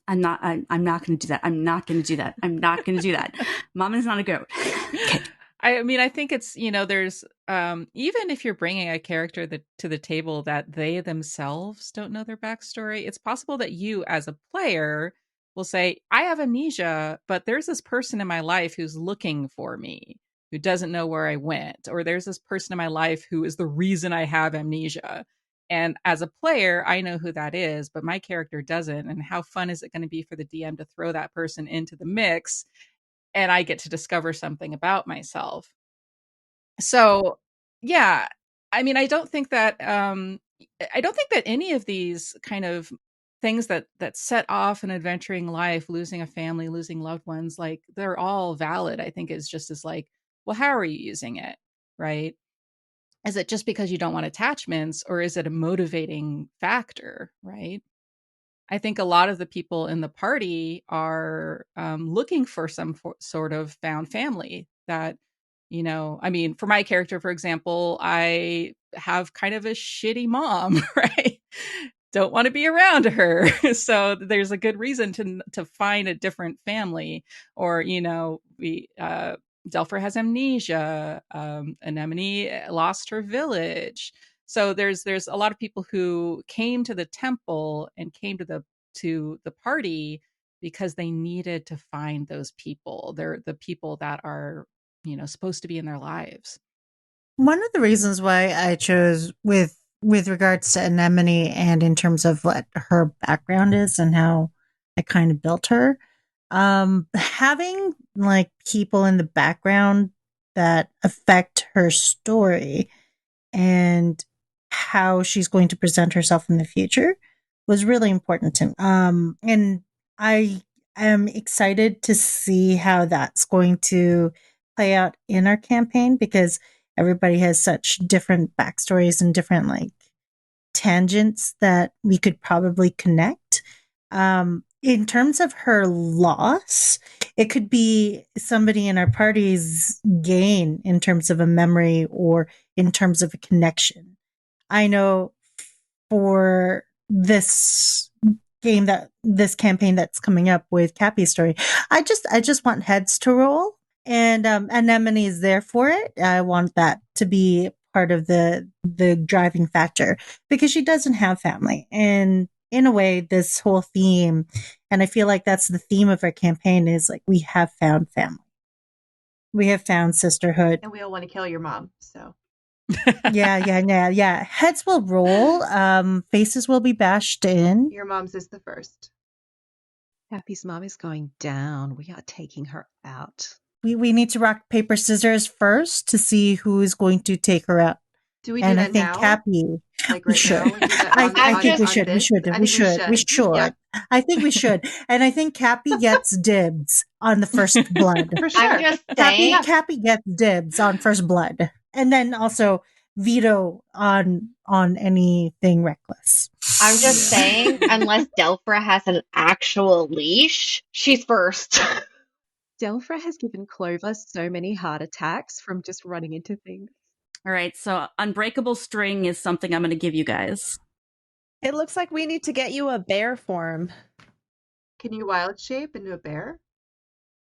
I'm not going to do that. I'm not going to do that. I'm not going to do that. Mom is not a goat. Okay. I mean, I think it's, there's, even if you're bringing a character to the table that they themselves don't know their backstory, it's possible that you as a player will say, I have amnesia, but there's this person in my life who's looking for me, who doesn't know where I went, or there's this person in my life who is the reason I have amnesia. And as a player, I know who that is, but my character doesn't. And how fun is it going to be for the DM to throw that person into the mix and I get to discover something about myself? So, yeah, I mean, I don't think that any of these kind of things that set off an adventuring life, losing a family, losing loved ones, like they're all valid. I think it's just as like, well, how are you using it, right? Is it just because you don't want attachments, or is it a motivating factor, right? I think a lot of the people in the party are looking for some sort of found family that, I mean, for my character, for example, I have kind of a shitty mom, right? Don't want to be around her. So there's a good reason to find a different family. Or, Delphra has amnesia. Anemone lost her village. So there's a lot of people who came to the temple and came to the party because they needed to find those people. They're the people that are, supposed to be in their lives. One of the reasons why I chose with regards to Anemone and in terms of what her background is and how I kind of built her, having like people in the background that affect her story and how she's going to present herself in the future was really important to me. And I am excited to see how that's going to play out in our campaign, because everybody has such different backstories and different like tangents that we could probably connect. In terms of her loss, it could be somebody in our party's gain in terms of a memory or in terms of a connection. I know for this campaign that's coming up with Cappy's story, I just want heads to roll, and Anemone is there for it. I want that to be part of the driving factor, because she doesn't have family. And in a way, this whole theme, and I feel like that's the theme of our campaign, is like, we have found family. We have found sisterhood. And we all want to kill your mom, so. Yeah. Heads will roll. Faces will be bashed in. Your mom's is the first. Happy's mom is going down. We are taking her out. We need to rock, paper, scissors first to see who is going to take her out. Do we do that now? And I think Cappy. Like we right should. now? I think we should. We should. Yeah. I think we should. And I think Cappy gets dibs on the first blood. For sure. I'm just saying. Cappy gets dibs on first blood. And then also veto on anything reckless. I'm just saying, unless Delphra has an actual leash, she's first. Delphra has given Clover so many heart attacks from just running into things. All right, so unbreakable string is something I'm going to give you guys. It looks like we need to get you a bear form. Can you wild shape into a bear?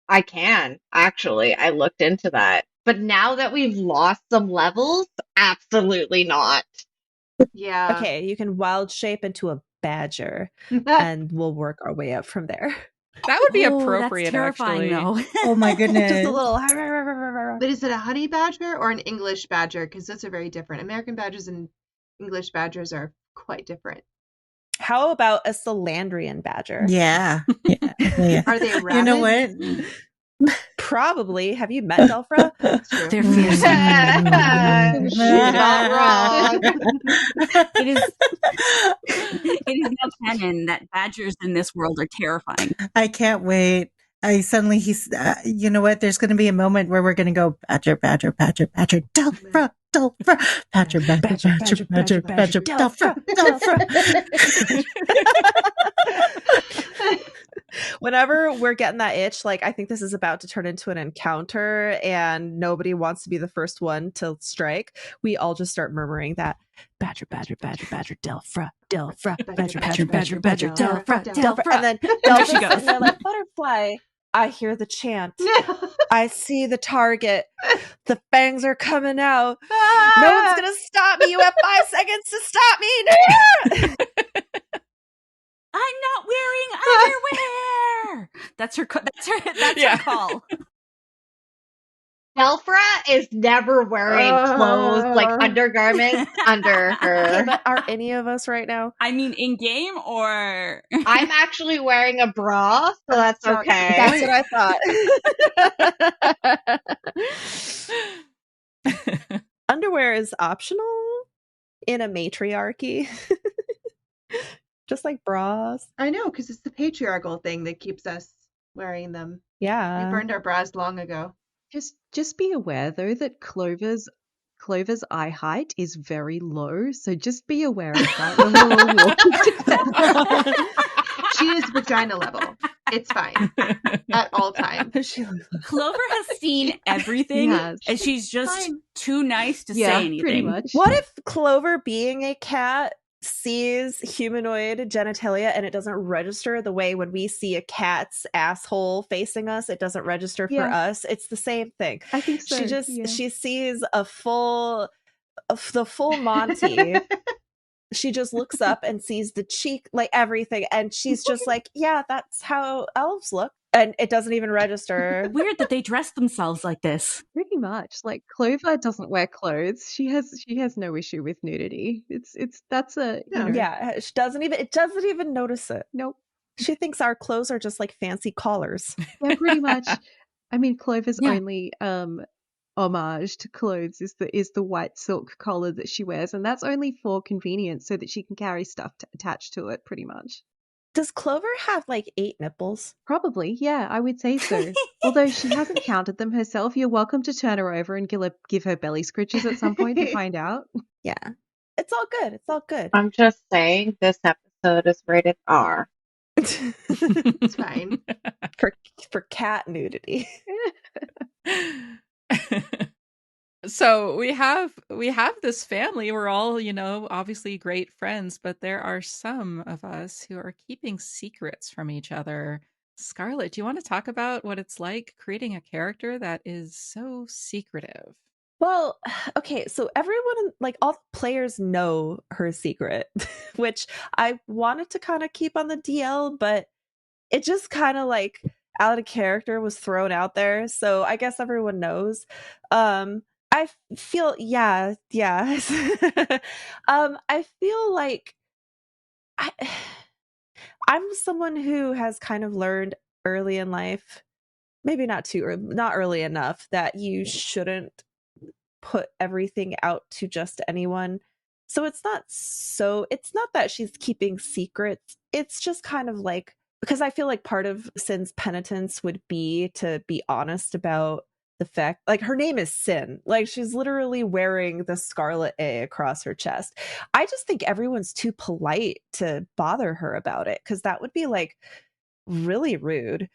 I can, actually. I looked into that. But now that we've lost some levels, absolutely not. Yeah. Okay, you can wild shape into a badger, and we'll work our way up from there. That would be Oh, appropriate, that's terrifying, actually. though. Oh my goodness. Just a little. But is it a honey badger or an English badger? Because those are very different. American badgers and English badgers are quite different. How about a Solandrian badger? Yeah. Yeah. Are they You know rabid? what? Probably. Have you met Delphra? That's true. They're fierce. She's not wrong. It is now canon that badgers in this world are terrifying. I can't wait. You know what? There's going to be a moment where we're going to go badger, badger, badger, badger, Delphra, Delphra, badger, badger, badger, badger, badger, Delphra, Delphra. Whenever we're getting that itch, like I think this is about to turn into an encounter and nobody wants to be the first one to strike, we all just start murmuring that badger, badger, badger, badger, Delphra, Delphra, badger, badger, badger, badger, Delphra, Delphra. And then Delphra's sitting there like butterfly. I hear the chant. I see the target. The fangs are coming out. No one's gonna stop me. You have 5 seconds to stop me. I'm not wearing underwear. That's her call. Delphra is never wearing clothes, like undergarments under her. But are any of us right now? I mean, in game or I'm actually wearing a bra, so that's okay. That's what I thought. Underwear is optional in a matriarchy. Just like bras. I know, because it's the patriarchal thing that keeps us wearing them. Yeah. We burned our bras long ago. Just be aware though that Clover's eye height is very low, so just be aware of that when we're all walking together. She is vagina level. It's fine at all times. Clover has seen everything, and she's just too nice to say anything. Pretty much. What if Clover, being a cat, sees humanoid genitalia and it doesn't register the way when we see a cat's asshole facing us, it doesn't register for us? It's the same thing. I think so. She sees the full Monty. She just looks up and sees the cheek, like everything, and she's just like, yeah, that's how elves look. And it doesn't even register. Weird that they dress themselves like this. Pretty much. Like Clover doesn't wear clothes. She has no issue with nudity. That's a she doesn't even notice it. Nope. She thinks our clothes are just like fancy collars. Yeah, pretty much. I mean, Clover's only homage to clothes is the white silk collar that she wears, and that's only for convenience so that she can carry stuff attached to it, pretty much. Does Clover have like 8 nipples? Probably, yeah, I would say so. Although she hasn't counted them herself, you're welcome to turn her over and give her belly scritches at some point to find out. Yeah. It's all good. It's all good. I'm just saying this episode is rated R. It's fine. For cat nudity. So we have this family. We're all, obviously great friends, but there are some of us who are keeping secrets from each other. Scxrlet, do you want to talk about what it's like creating a character that is so secretive? Well, okay, so everyone, like all the players know her secret, which I wanted to kind of keep on the DL, but it just kind of like out of character was thrown out there. So I guess everyone knows. I feel, I feel like I'm someone who has kind of learned early in life, maybe not early enough, that you shouldn't put everything out to just anyone. So it's not that she's keeping secrets. It's just kind of like, because I feel like part of Sin's penitence would be to be honest about the fact, like, her name is Sin. Like, she's literally wearing the Scxrlet A across her chest. I just think everyone's too polite to bother her about it, because that would be like really rude,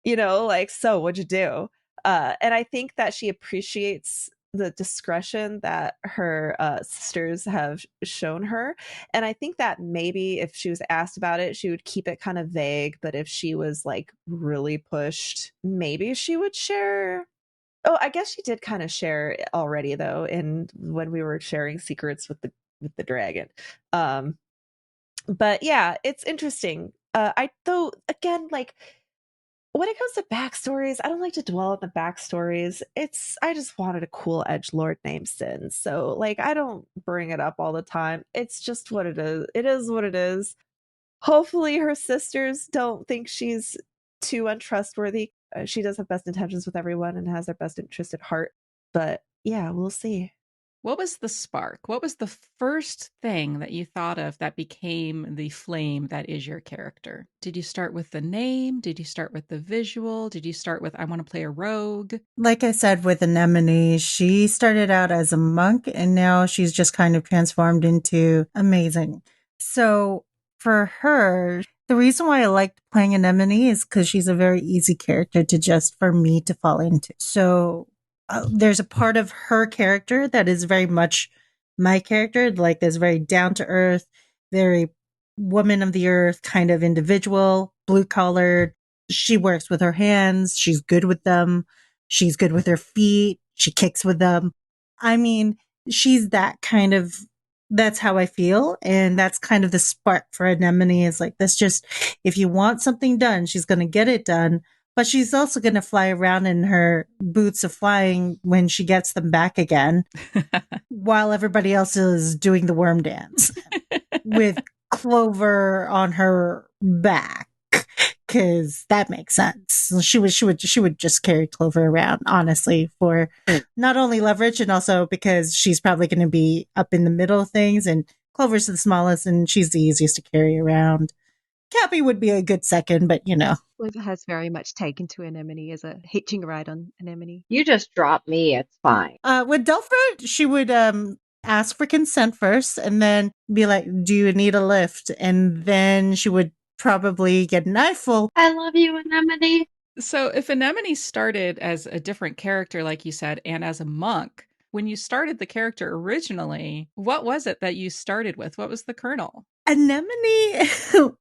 like, so what'd you do? And I think that she appreciates the discretion that her sisters have shown her. And I think that maybe if she was asked about it, she would keep it kind of vague. But if she was like really pushed, maybe she would share. Oh, I guess she did kind of share already though, when we were sharing secrets with the dragon. But yeah, it's interesting. Again, like, when it comes to backstories, I don't like to dwell on the backstories. I just wanted a cool edgelord named Sin. So like I don't bring it up all the time. It's just what it is. It is what it is. Hopefully her sisters don't think she's too untrustworthy. She does have best intentions with everyone and has their best interest at heart. But yeah, we'll see. What was the spark? What was the first thing that you thought of that became the flame that is your character? Did you start with the name? Did you start with the visual? Did you start with, I want to play a rogue? Like I said with Anemone, she started out as a monk and now she's just kind of transformed into amazing. So for her, the reason why I liked playing Anemone is because she's a very easy character for me to fall into. So there's a part of her character that is very much my character, like this very down to earth, very woman of the earth kind of individual, blue collared. She works with her hands. She's good with them. She's good with her feet. She kicks with them. I mean, she's that's how I feel. And that's kind of the spark for Anemone is like, if you want something done, she's going to get it done. But she's also going to fly around in her boots of flying when she gets them back again, while everybody else is doing the worm dance with Clover on her back, because that makes sense. She would just carry Clover around, honestly, for not only leverage and also because she's probably going to be up in the middle of things, and Clover's the smallest and she's the easiest to carry around. Cappy would be a good second, but Clover has very much taken to Anemone as a hitching a ride on Anemone. You just drop me, it's fine. With Delphra, she would ask for consent first and then be like, do you need a lift? And then she would probably get an eyeful. I love you, Anemone. So if Anemone started as a different character, like you said, and as a monk, when you started the character originally, what was it that you started with? What was the kernel? Anemone,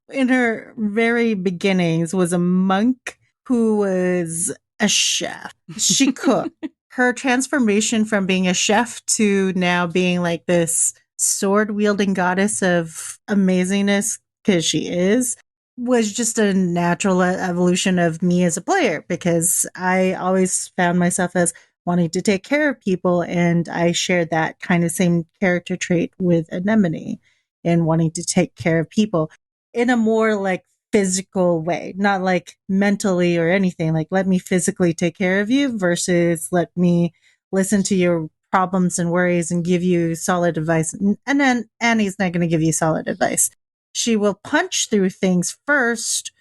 in her very beginnings, was a monk who was a chef. She cooked. Her transformation from being a chef to now being like this sword-wielding goddess of amazingness, because she is, was just a natural evolution of me as a player, because I always found myself as wanting to take care of people, and I shared that kind of same character trait with Anemone. And wanting to take care of people in a more like physical way, not like mentally or anything. Like, let me physically take care of you versus let me listen to your problems and worries and give you solid advice. And then Annie's not going to give you solid advice. She will punch through things first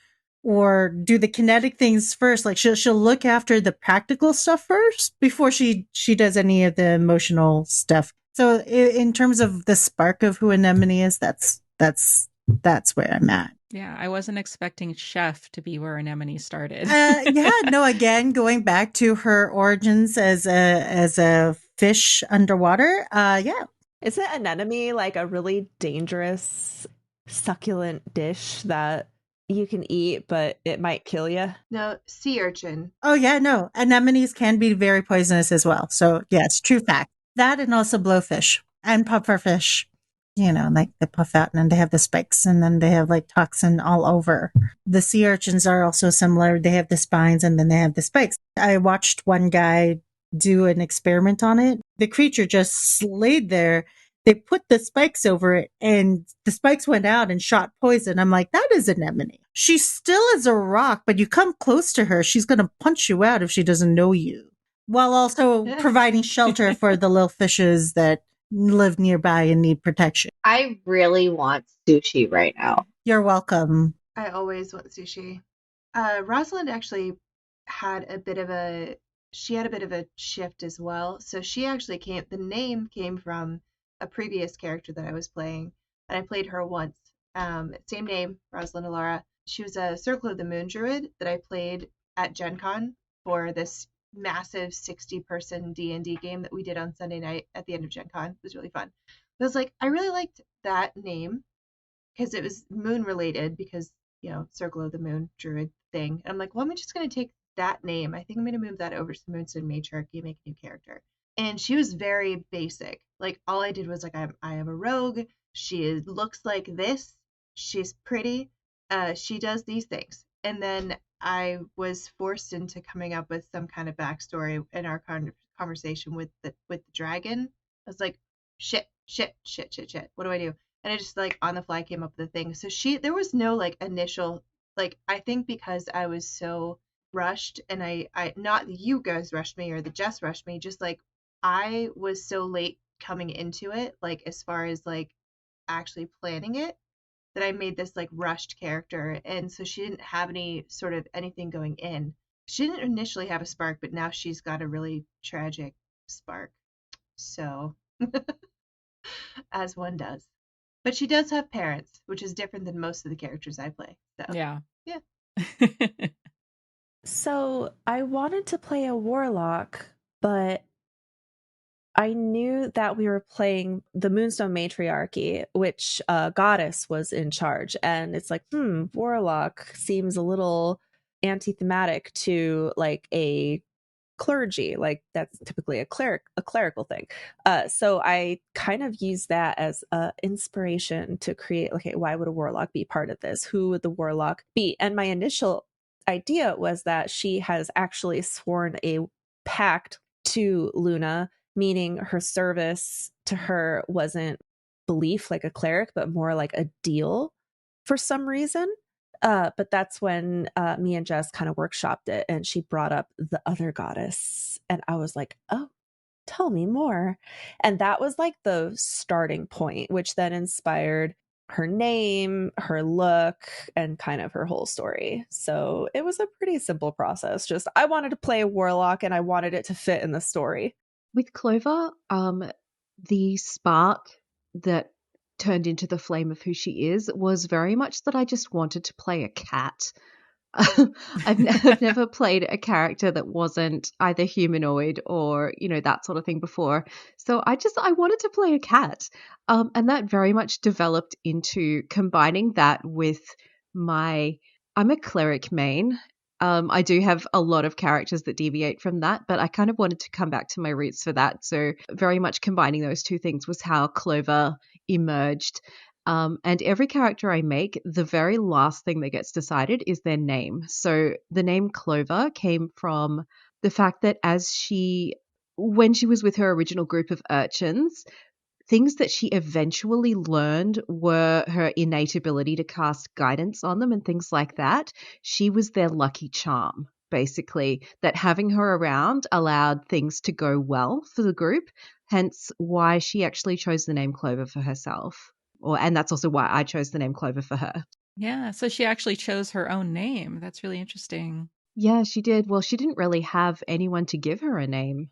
or do the kinetic things first. Like she'll look after the practical stuff first before she does any of the emotional stuff. So in terms of the spark of who Anemone is, that's where I'm at. Yeah, I wasn't expecting chef to be where Anemone started. Again, going back to her origins as a fish underwater. Isn't anemone like a really dangerous succulent dish that you can eat, but it might kill you? No, sea urchin. Oh yeah, no. Anemones can be very poisonous as well. So yes, true fact. That and also blowfish and pufferfish. Like they puff out and then they have the spikes and then they have like toxin all over. The sea urchins are also similar. They have the spines and then they have the spikes. I watched one guy do an experiment on it. The creature just laid there. They put the spikes over it and the spikes went out and shot poison. I'm like, that is Anemone. She still is a rock, but you come close to her, she's going to punch you out if she doesn't know you. While also providing shelter for the little fishes that live nearby and need protection. I really want sushi right now. You're welcome. I always want sushi. Rosalind actually had a bit of a shift as well. So she actually the name came from a previous character that I was playing, and I played her once. Same name, Rosalind Alara. She was a Scxrlet of the Moon Druid that I played at Gen Con for this massive 60-person D&D game that we did on Sunday night at the end of Gen Con. It was really fun. But I was like, I really liked that name because it was moon related because, Scxrlet of the Moon Druid thing. And I'm like, well, I'm just going to take that name. I think I'm going to move that over to the Moonstone Matriarchy and make a new character. And she was very basic. Like, all I did was like, I am a rogue. Looks like this. She's pretty. She does these things. And then I was forced into coming up with some kind of backstory in our conversation with the dragon. I was like, shit. What do I do? And I just like on the fly came up with the thing. So there was no like initial, like, I think because I was so rushed, and I not you guys rushed me or the Jess rushed me, just like I was so late coming into it, like as far as like actually planning it, that I made this like rushed character. And so she didn't have any sort of anything going in. She didn't initially have a spark, but now she's got a really tragic spark. So, as one does. But she does have parents, which is different than most of the characters I play. So, Yeah. So I wanted to play a warlock, but I knew that we were playing the Moonstone Matriarchy, which goddess was in charge. And it's like, warlock seems a little anti-thematic to like a clergy. Like that's typically a clerical thing. So I kind of used that as inspiration to create, okay, why would a warlock be part of this? Who would the warlock be? And my initial idea was that she has actually sworn a pact to Luna, meaning her service to her wasn't belief like a cleric, but more like a deal for some reason. But that's when me and Jess kind of workshopped it, and she brought up the other goddess. And I was like, oh, tell me more. And that was like the starting point, which then inspired her name, her look, and kind of her whole story. So it was a pretty simple process. Just I wanted to play a warlock and I wanted it to fit in the story. With Clover, the spark that turned into the flame of who she is was very much that I just wanted to play a cat. I've never played a character that wasn't either humanoid or, that sort of thing before. So I wanted to play a cat. And that very much developed into combining that with I'm a cleric main. I do have a lot of characters that deviate from that, but I kind of wanted to come back to my roots for that. So very much combining those two things was how Clover emerged. And every character I make, the very last thing that gets decided is their name. So the name Clover came from the fact that when she was with her original group of urchins, things that she eventually learned were her innate ability to cast guidance on them and things like that. She was their lucky charm, basically, that having her around allowed things to go well for the group, hence why she actually chose the name Clover for herself. And that's also why I chose the name Clover for her. Yeah, so she actually chose her own name. That's really interesting. Yeah, she did. Well, she didn't really have anyone to give her a name.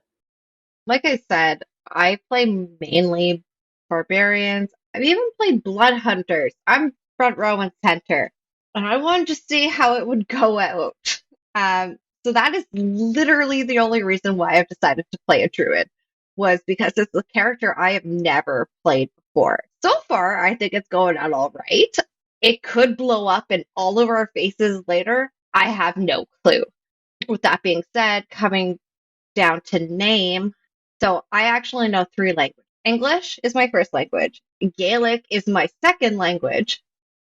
Like I said, I play mainly barbarians. I've even played blood hunters. I'm front row and center, and I wanted to see how it would go out. So that is literally the only reason why I've decided to play a druid, was because it's a character I have never played before. So far, I think it's going out all right. It could blow up in all of our faces later. I have no clue. With that being said, coming down to name, so I actually know 3 languages. English is my first language, Gaelic is my second language,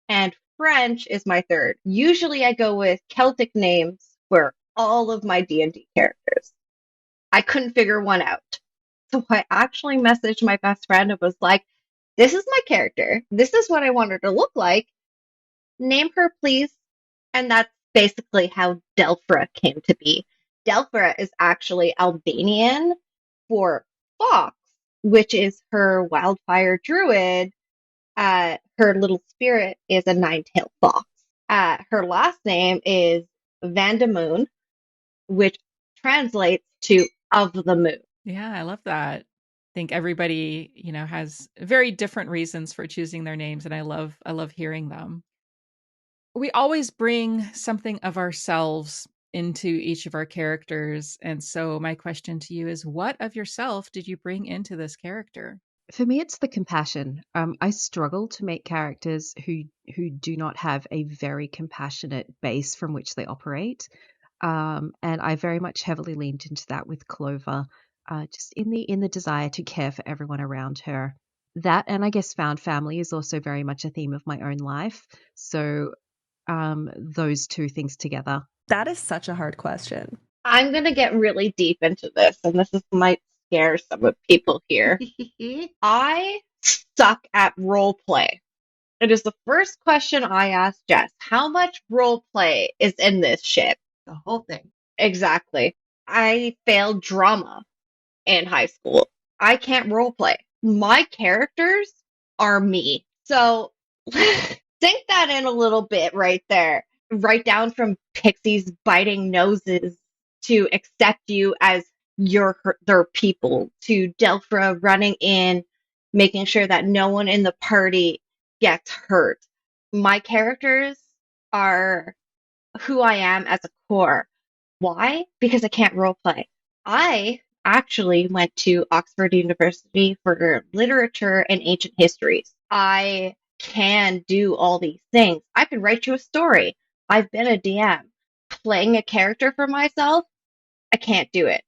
and French is my third. Usually I go with Celtic names for all of my D&D characters. I couldn't figure one out. So I actually messaged my best friend and was like, this is my character. This is what I want her to look like. Name her, please. And that's basically how Delphra came to be. Delphra is actually Albanian for fox, which is her wildfire druid. Her little spirit is a 9-tailed fox. Her last name is Vandemoon, which translates to of the moon. Yeah, I love that. I think everybody, has very different reasons for choosing their names, and I love hearing them. We always bring something of ourselves into each of our characters, and so my question to you is, what of yourself did you bring into this character? For me, it's the compassion. I struggle to make characters who do not have a very compassionate base from which they operate. And I very much heavily leaned into that with Clover, just in the desire to care for everyone around her. That, and I guess found family is also very much a theme of my own life. So those two things together That is such a hard question. I'm going to get really deep into this, and might scare some of people here. I suck at role play. It is the first question I asked Jess. How much role play is in this shit? The whole thing. Exactly. I failed drama in high school. I can't role play. My characters are me. So think that in a little bit right there. Right down from pixies biting noses to accept you as their people, to Delphra running in, making sure that no one in the party gets hurt. My characters are who I am as a core. Why? Because I can't role play. I actually went to Oxford University for literature and ancient histories. I can do all these things. I can write you a story. I've been a DM. Playing a character for myself, I can't do it.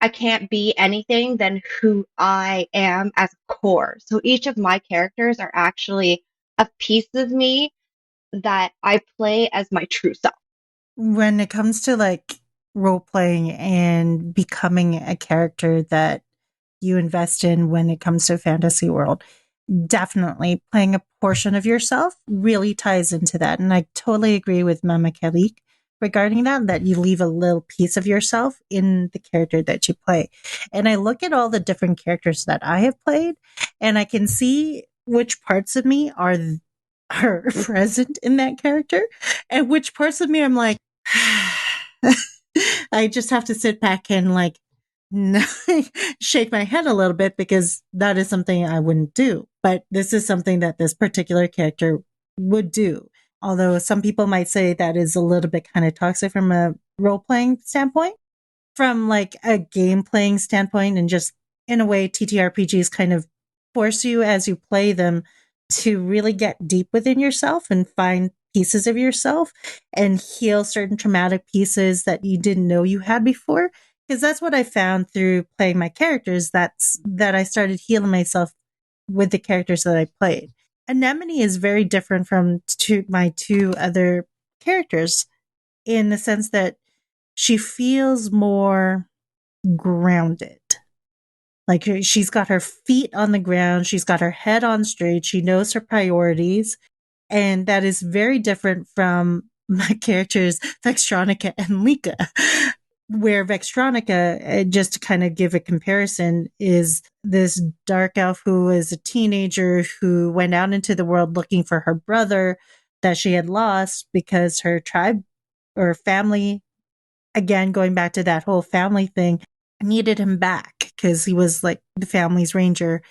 I can't be anything than who I am as a core. So each of my characters are actually a piece of me that I play as my true self. When it comes to like role playing and becoming a character that you invest in when it comes to fantasy world, definitely playing a portion of yourself really ties into that. And I totally agree with Mamaicailleach regarding that you leave a little piece of yourself in the character that you play. And I look at all the different characters that I have played, and I can see which parts of me are present in that character, and which parts of me I'm like, I just have to sit back and like shake my head a little bit, because that is something I wouldn't do. But this is something that this particular character would do. Although some people might say that is a little bit kind of toxic from a role-playing standpoint. From like a game-playing standpoint, and just in a way, TTRPGs kind of force you as you play them to really get deep within yourself and find pieces of yourself and heal certain traumatic pieces that you didn't know you had before. Because that's what I found through playing my characters. That I started healing myself with the characters that I played. Anemone is very different from my two other characters in the sense that she feels more grounded. Like she's got her feet on the ground. She's got her head on straight. She knows her priorities. And that is very different from my characters, Vextronica and Lika, where Vextronica, just to kind of give a comparison, is this dark elf who is a teenager who went out into the world looking for her brother that she had lost because her tribe or family, again, going back to that whole family thing, needed him back because he was like the family's ranger.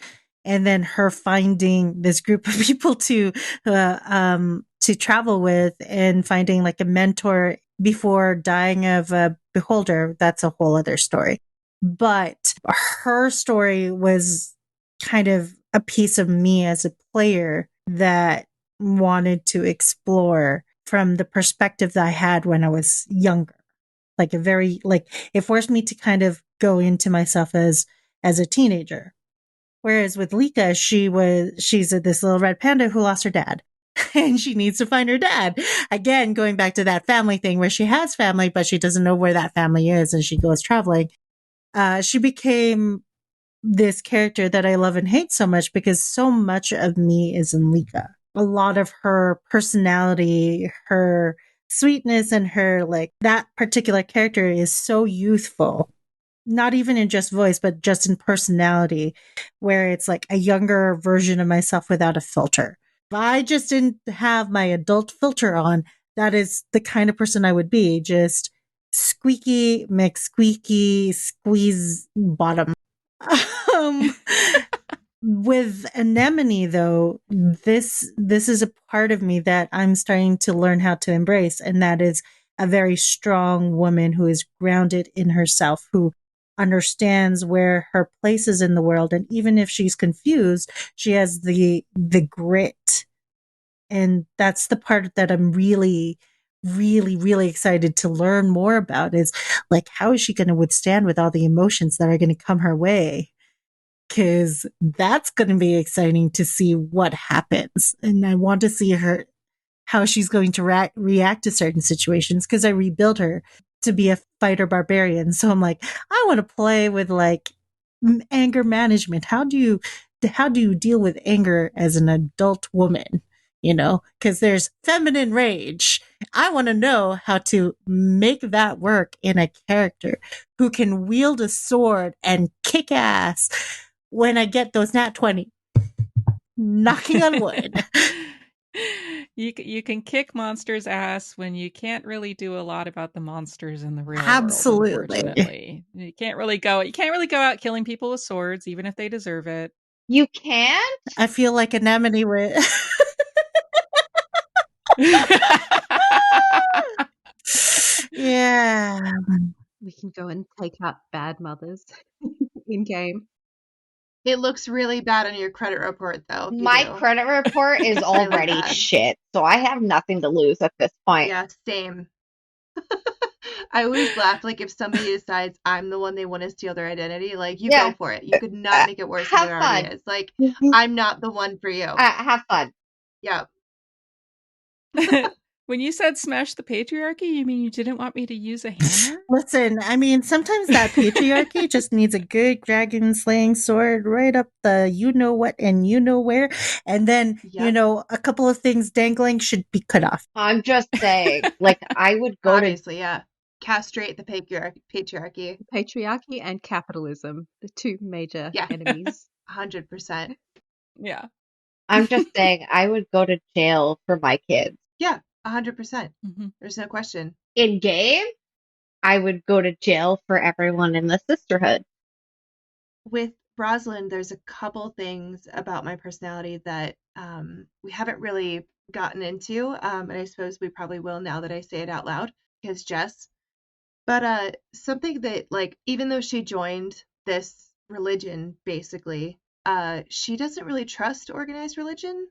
And then her finding this group of people to travel with, and finding like a mentor before dying of a beholder. That's a whole other story. But her story was kind of a piece of me as a player that wanted to explore from the perspective that I had when I was younger. Like it forced me to kind of go into myself as a teenager. Whereas with Lika, she's this little red panda who lost her dad. And she needs to find her dad. Again, going back to that family thing where she has family, but she doesn't know where that family is, and she goes traveling. She became this character that I love and hate so much because so much of me is in Lika. A lot of her personality, her sweetness, and her that particular character is so youthful. Not even in just voice, but just in personality, where it's like a younger version of myself without a filter. If I just didn't have my adult filter on, that is the kind of person I would be. Just squeaky, McSqueaky, squeeze bottom. With Anemone, though, this is a part of me that I'm starting to learn how to embrace, and that is a very strong woman who is grounded in herself, who understands where her place is in the world. And even if she's confused, she has the grit. And that's the part that I'm really, really, really excited to learn more about, is like, how is she going to withstand with all the emotions that are going to come her way? Because that's going to be exciting to see what happens. And I want to see how she's going to react to certain situations because I rebuilt her to be a fighter barbarian. So I'm like, I want to play with like anger management. How do you deal with anger as an adult woman? You know, because there's feminine rage. I want to know how to make that work in a character who can wield a sword and kick ass when I get those nat 20. Knocking on wood. You can kick monsters' ass when you can't really do a lot about the monsters in the real Absolutely. world, unfortunately. You can't really go out killing people with swords, even if they deserve it. You can't? I feel like Anemone would. Yeah. We can go and take out bad mothers in game. It looks really bad on your credit report, though. if you My do. credit report is Really already bad. shit, so I have nothing to lose at this point. Yeah, same. I always laugh, like, if somebody decides I'm the one they want to steal their identity, like, you Yeah. go for it. You could not make it worse than Have it already fun. is. Like, I'm not the one for you. Have fun. Yeah. When you said smash the patriarchy, you mean you didn't want me to use a hammer? Listen, I mean, sometimes that patriarchy just needs a good dragon slaying sword right up the you know what and you know where. And then, Yep. a couple of things dangling should be cut off. I'm just saying, like, I would go to Obviously, yeah. Castrate the patriarchy. Patriarchy and capitalism, the two major Yeah. enemies. 100%. Yeah. I'm just saying, I would go to jail for my kids. Yeah, 100%. Mm-hmm. There's no question. In game, I would go to jail for everyone in the sisterhood. With Rosalind, there's a couple things about my personality that we haven't really gotten into, and I suppose we probably will now that I say it out loud, because Jess. But something that, like, even though she joined this religion, basically, she doesn't really trust organized religion.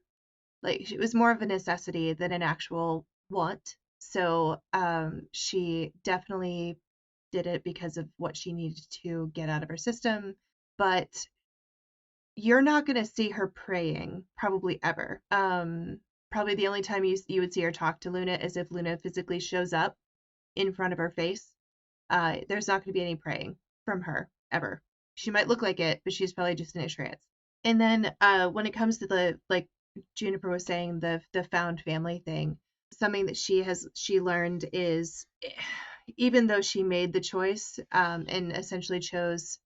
Like, it was more of a necessity than an actual want. So she definitely did it because of what she needed to get out of her system. But you're not going to see her praying, probably ever. Probably the only time you would see her talk to Luna is if Luna physically shows up in front of her face. There's not going to be any praying from her, ever. She might look like it, but she's probably just in a trance. And then when it comes to the, like Juniper was saying, the found family thing, something that she learned is, even though she made the choice and essentially chose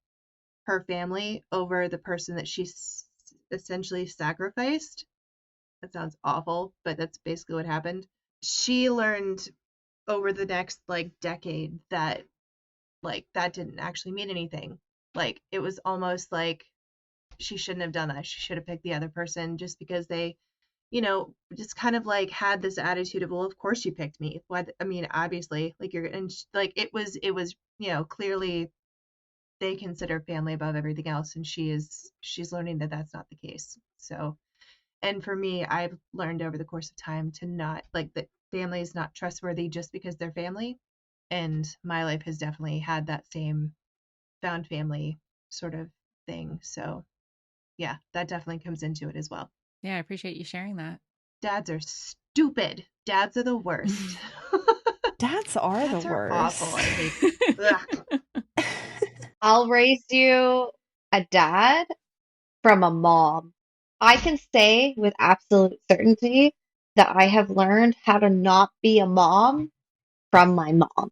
her family over the person that she essentially sacrificed. That sounds awful, but that's basically what happened. She learned over the next like decade that like that didn't actually mean anything. Like it was almost like she shouldn't have done that. She should have picked the other person just because they, just kind of like had this attitude of, well, of course you picked me. Why? I mean, obviously, like like it was, clearly they consider family above everything else, and she's learning that that's not the case. So, and for me, I've learned over the course of time to not like that family is not trustworthy just because they're family, and my life has definitely had that same found family sort of thing. So yeah, that definitely comes into it as well. Yeah, I appreciate you sharing that. Dads are stupid. Dads are the worst. Dads are Dads the are worst. awful. I hate Ugh. I'll raise you a dad from a mom. I can say with absolute certainty that I have learned how to not be a mom from my mom.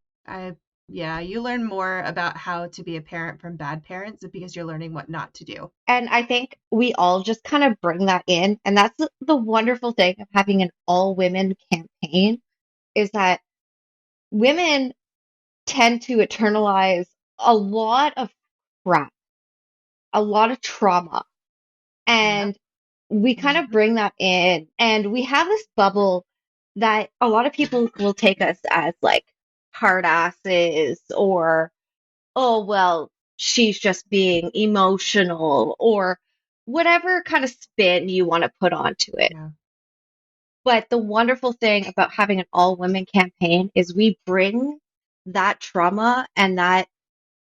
Yeah, you learn more about how to be a parent from bad parents because you're learning what not to do. And I think we all just kind of bring that in. And that's the wonderful thing of having an all women campaign is that women tend to internalize a lot of crap, a lot of trauma. And we kind of bring that in. And we have this bubble that a lot of people will take us as like hard asses or, oh, well, she's just being emotional or whatever kind of spin you want to put onto it. Yeah. But the wonderful thing about having an all women campaign is we bring that trauma and that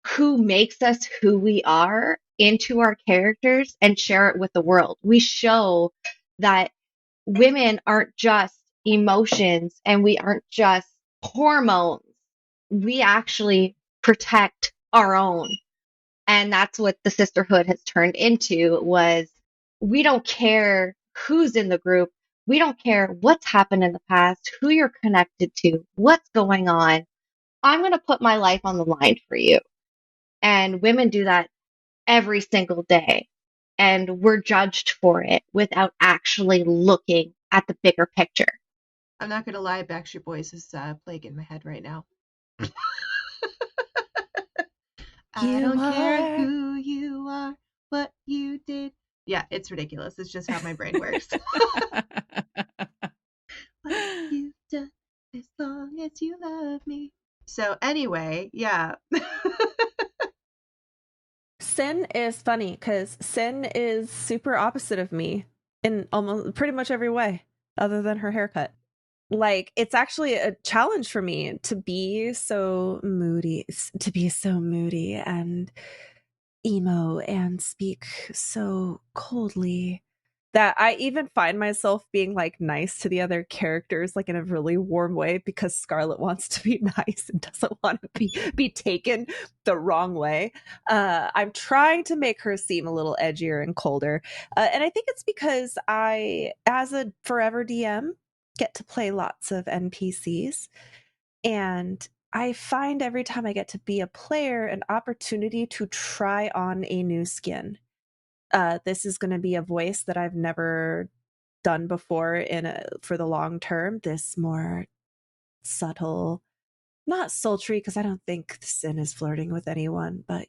who makes us who we are into our characters and share it with the world. We show that women aren't just emotions and we aren't just hormones. We actually protect our own. And that's what the sisterhood has turned into was we don't care who's in the group. We don't care what's happened in the past, who you're connected to, what's going on. I'm going to put my life on the line for you. And women do that every single day. And we're judged for it without actually looking at the bigger picture. I'm not going to lie, Backstreet Boys is plaguing in my head right now. I don't care who you are, what you did. Yeah, it's ridiculous. It's just how my brain works. What you've done, as long as you love me. So anyway, yeah. Sin is funny because Sin is super opposite of me in almost pretty much every way, other than her haircut. Like, it's actually a challenge for me to be so moody and emo and speak so coldly that I even find myself being like nice to the other characters, like in a really warm way, because Scxrlet wants to be nice and doesn't want to be taken the wrong way. I'm trying to make her seem a little edgier and colder. And I think it's because I, as a forever DM, get to play lots of NPCs. And I find every time I get to be a player an opportunity to try on a new skin. This is going to be a voice that I've never done before for the long term. This more subtle, not sultry, because I don't think Sin is flirting with anyone, but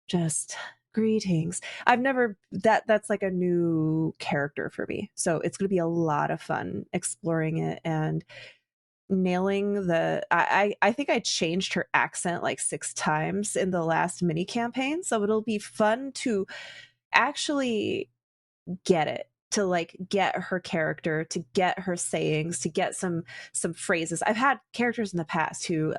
just greetings. I've never that's like a new character for me. So it's going to be a lot of fun exploring it and nailing I think I changed her accent like 6 times in the last mini campaign, so it'll be fun to actually get it, to like get her character, to get her sayings, to get some phrases. I've had characters in the past who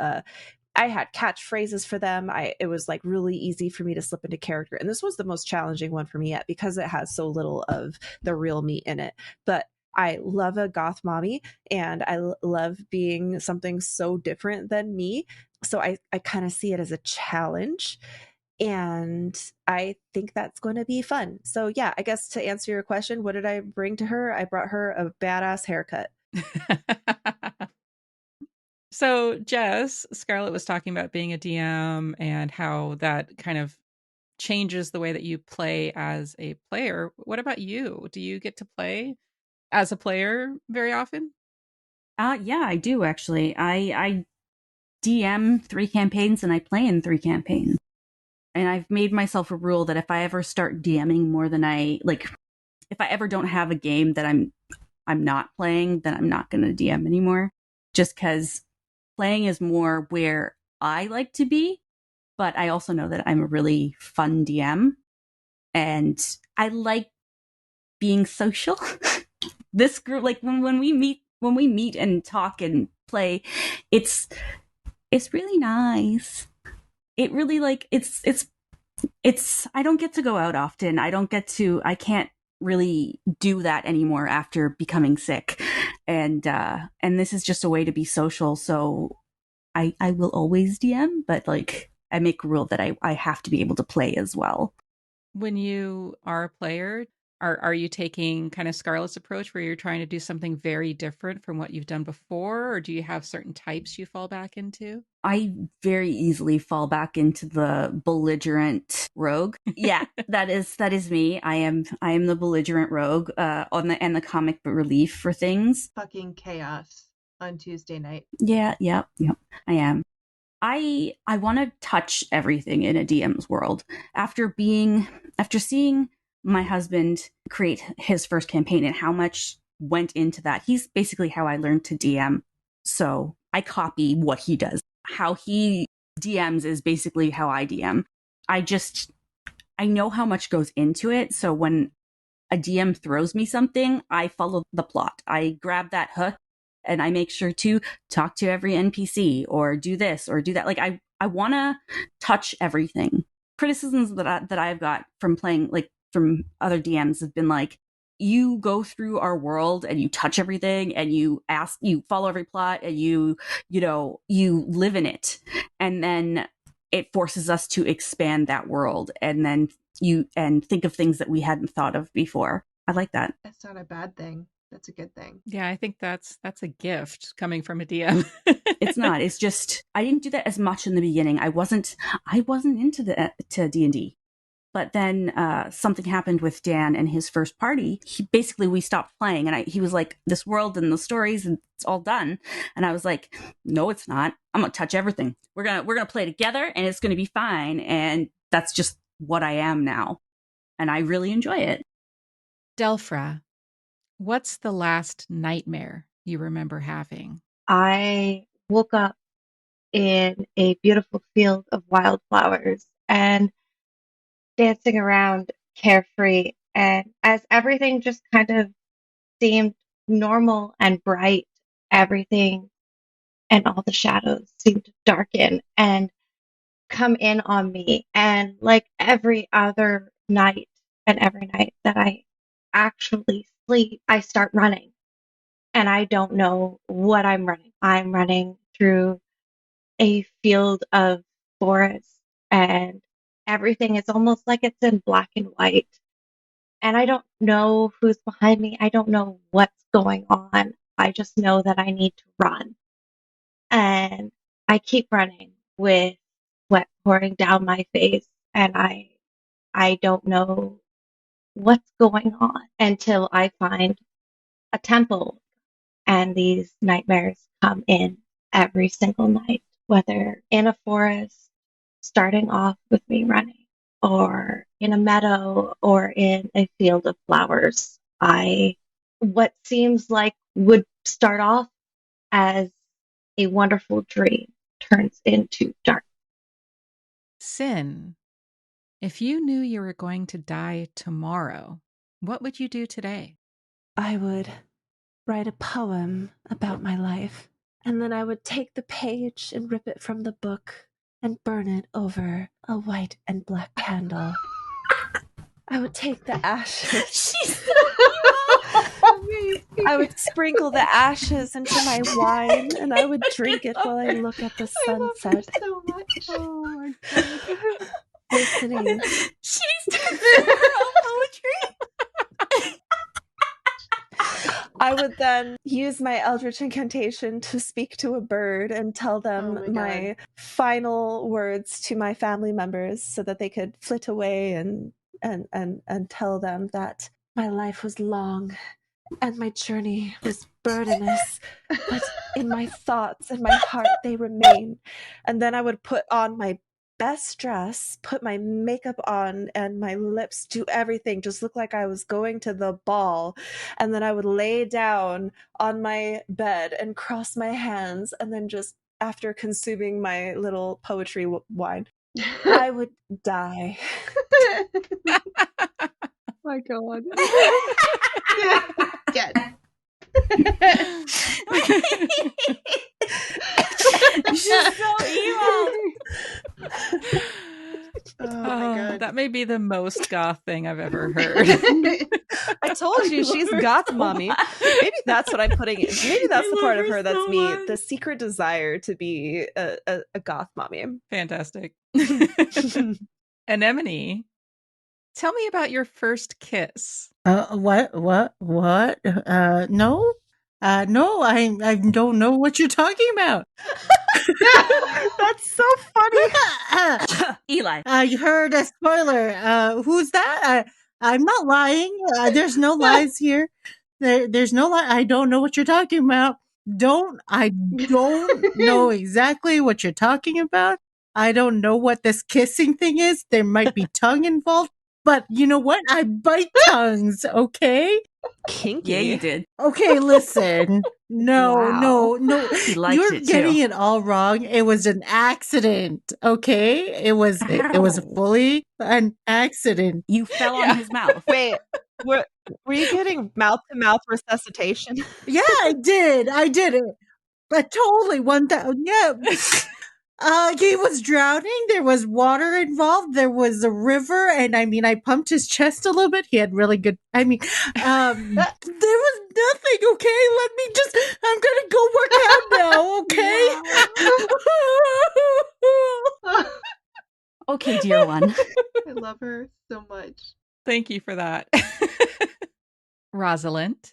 I had catchphrases for them. It was like really easy for me to slip into character, and this was the most challenging one for me yet because it has so little of the real meat in it. But I love a goth mommy, and I love being something so different than me. So I kind of see it as a challenge, and I think that's going to be fun. So yeah, I guess to answer your question, what did I bring to her? I brought her a badass haircut. So Jess, Scxrlet was talking about being a DM and how that kind of changes the way that you play as a player. What about you? Do you get to play as a player very often? Yeah, I do actually. I DM 3 campaigns and I play in 3 campaigns. And I've made myself a rule that if I ever start DMing more than if I ever don't have a game that I'm not playing, then I'm not going to DM anymore. Just because playing is more where I like to be, but I also know that I'm a really fun DM, and I like being social. This group, like when we meet and talk and play, it's really nice. It really it's I don't get to go out often. I can't really do that anymore after becoming sick. And this is just a way to be social. So I will always DM, but like I make a rule that I have to be able to play as well. When you are a player, are you taking kind of Scxrlet's approach where you're trying to do something very different from what you've done before, or do you have certain types you fall back into? I very easily fall back into the belligerent rogue. Yeah, that is me. I am the belligerent rogue and the comic relief for things. Fucking chaos on Tuesday night. Yeah, yep. I am. I want to touch everything in a DM's world. After seeing my husband create his first campaign and how much went into that, he's basically how I learned to DM. So I copy what he does. How he DMs is basically how I DM. I know how much goes into it. So when a DM throws me something, I follow the plot. I grab that hook and I make sure to talk to every NPC or do this or do that. Like I want to touch everything. Criticisms that I've got from playing, like from other DMs, have been like, you go through our world and you touch everything and you follow every plot and you live in it. And then it forces us to expand that world and then think of things that we hadn't thought of before. I like that. That's not a bad thing. That's a good thing. Yeah, I think that's a gift coming from a DM. It's not. It's just I didn't do that as much in the beginning. I wasn't into to D&D. But then something happened with Dan and his first party. We stopped playing, and he was like, "This world and the stories, and it's all done." And I was like, "No, it's not. I'm gonna touch everything. We're gonna play together, and it's gonna be fine." And that's just what I am now, and I really enjoy it. Delphra, what's the last nightmare you remember having? I woke up in a beautiful field of wildflowers and dancing around carefree. And as everything just kind of seemed normal and bright, everything and all the shadows seemed to darken and come in on me. And like every other night and every night that I actually sleep, I start running. And I don't know what I'm running. I'm running through a field of forest, and everything is almost like it's in black and white. And I don't know who's behind me. I don't know what's going on. I just know that I need to run. And I keep running with sweat pouring down my face, and I don't know what's going on until I find a temple. And these nightmares come in every single night, whether in a forest, starting off with me running, or in a meadow, or in a field of flowers. What seems like would start off as a wonderful dream turns into dark. Sin, if you knew you were going to die tomorrow, what would you do today? I would write a poem about my life, and then I would take the page and rip it from the book and burn it over a white and black candle. I would take the ashes. She's so evil. I would sprinkle the ashes into my wine, and I would drink it while I look at the sunset. I love her so much. Oh my God. Listening. She's doing her own poetry. I would then use my Eldritch incantation to speak to a bird and tell them my final words to my family members so that they could flit away and tell them that my life was long and my journey was burdenous, but in my thoughts and my heart they remain. And then I would put on my best dress, put my makeup on and my lips, do everything, just look like I was going to the ball. And then I would lay down on my bed and cross my hands, and then just after consuming my little poetry wine, I would die. My God. Dead. She's so evil. Oh my God. That may be the most goth thing I've ever heard. I told you she's goth mommy. Maybe that's what I'm putting in. Maybe that's the part of her that's me, the secret desire to be a goth mommy. Fantastic. Anemone, tell me about your first kiss. What? No. No, I don't know what you're talking about. That's so funny. Eli. You heard a spoiler. Who's that? I'm not lying. There's no lies here. There's no lie. I don't know what you're talking about. I don't know exactly what you're talking about. I don't know what this kissing thing is. There might be tongue involved. But you know what? I bite tongues, okay? Kinky. Yeah, you did. Okay, listen. No. He liked You're it getting too. it all wrong. It was an accident, okay? It was fully an accident. You fell on his mouth. Wait, were you getting mouth-to-mouth resuscitation? Yeah, I did it. But totally 1,000. Yeah. He was drowning. There was water involved. There was a river, and I mean, I pumped his chest a little bit. He had really good. I mean, there was nothing. Okay, let me just. I'm gonna go work out now. Okay. Okay, dear one. I love her so much. Thank you for that. Rosalind,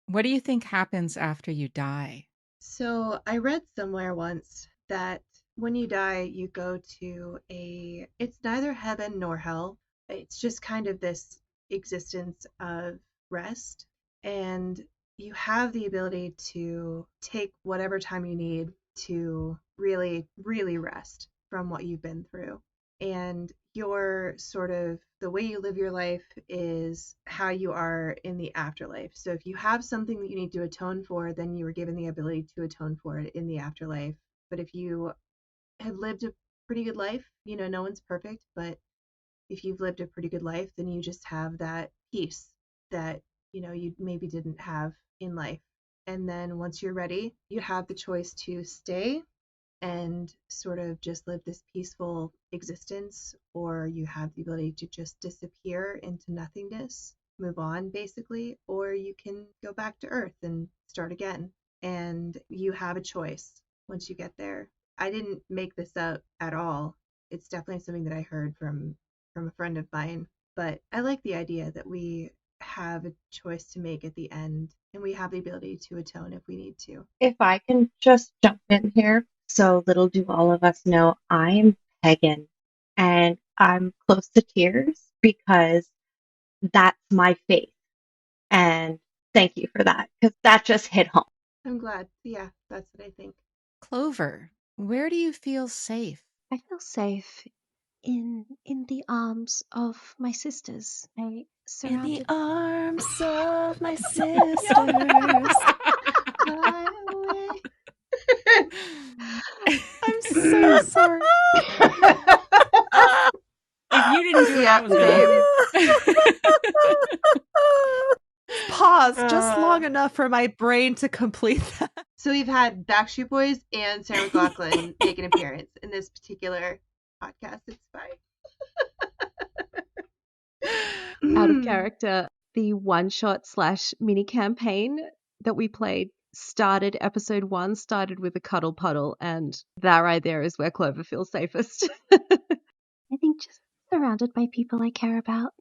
what do you think happens after you die? So I read somewhere once that when you die, you go to it's neither heaven nor hell. It's just kind of this existence of rest. And you have the ability to take whatever time you need to really, really rest from what you've been through. And your sort of the way you live your life is how you are in the afterlife. So if you have something that you need to atone for, then you were given the ability to atone for it in the afterlife. But if you have lived a pretty good life, no one's perfect, but if you've lived a pretty good life, then you just have that peace that, you maybe didn't have in life. And then once you're ready, you have the choice to stay and sort of just live this peaceful existence, or you have the ability to just disappear into nothingness, move on basically, or you can go back to Earth and start again. And you have a choice once you get there. I didn't make this up at all. It's definitely something that I heard from a friend of mine, but I like the idea that we have a choice to make at the end, and we have the ability to atone if we need to. If I can just jump in here, so little do all of us know, I'm pagan and I'm close to tears because that's my faith. And thank you for that, because that just hit home. I'm glad. Yeah, that's what I think. Clover, where do you feel safe? I feel safe in the arms of my sisters. I In the surrounded. arms of my sisters. Fly away. I'm so sorry. If you didn't do it, Yeah, I was going Pause just long enough for my brain to complete that. So we've had Backstreet Boys and Sarah McLachlan make an appearance in this particular podcast. It's fine. Out of character, the one-shot / mini campaign that we played episode 1 started with a cuddle puddle, and that right there is where Clover feels safest. I think just surrounded by people I care about.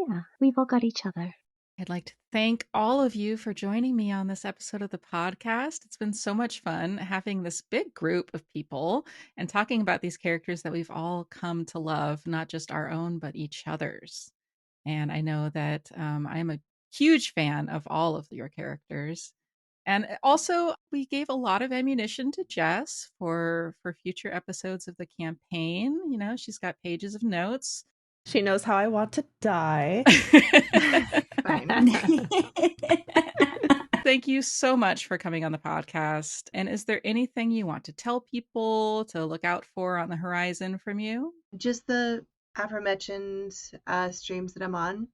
Yeah, we've all got each other. I'd like to thank all of you for joining me on this episode of the podcast. It's been so much fun having this big group of people and talking about these characters that we've all come to love, not just our own, but each other's. And I know that I am a huge fan of all of your characters. And also, we gave a lot of ammunition to Jess for future episodes of the campaign. She's got pages of notes. She knows how I want to die. Fine. Thank you so much for coming on the podcast. And is there anything you want to tell people to look out for on the horizon from you? Just the aforementioned streams that I'm on,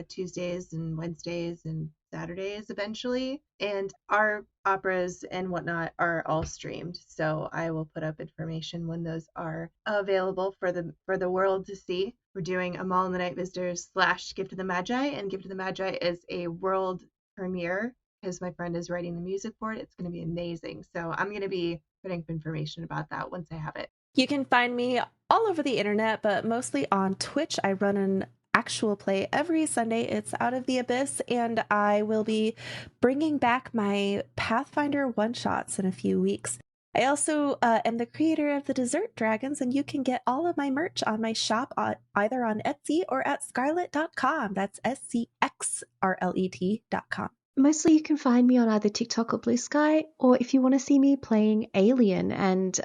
Tuesdays and Wednesdays and Saturdays eventually. And our operas and whatnot are all streamed. So I will put up information when those are available for the world to see. We're doing A Mall in the Night Visitors / Gift of the Magi, and Gift of the Magi is a world premiere because my friend is writing the music for it. It's going to be amazing. So I'm going to be putting up information about that once I have it. You can find me all over the internet, but mostly on Twitch. I run an actual play every Sunday. It's Out of the Abyss, and I will be bringing back my Pathfinder one-shots in a few weeks. I also am the creator of the Dessert Dragons, and you can get all of my merch on my shop either on Etsy or at Scxrlet.com. That's SCXRLET.com. Mostly you can find me on either TikTok or Blue Sky, or if you want to see me playing Alien and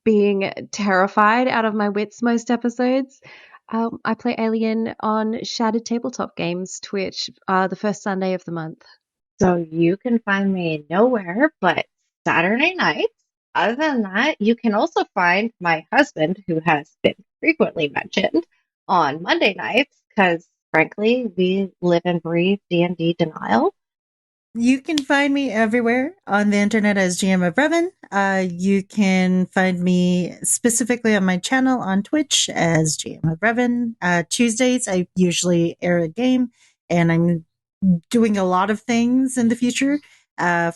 being terrified out of my wits most episodes, I play Alien on Shattered Tabletop Games Twitch the first Sunday of the month. So you can find me nowhere but Saturday nights. Other than that, you can also find my husband, who has been frequently mentioned, on Monday nights, because frankly, we live and breathe D&D denial. You can find me everywhere on the internet as GM of Reven. You can find me specifically on my channel on Twitch as GM of Reven. Tuesdays, I usually air a game, and I'm doing a lot of things in the future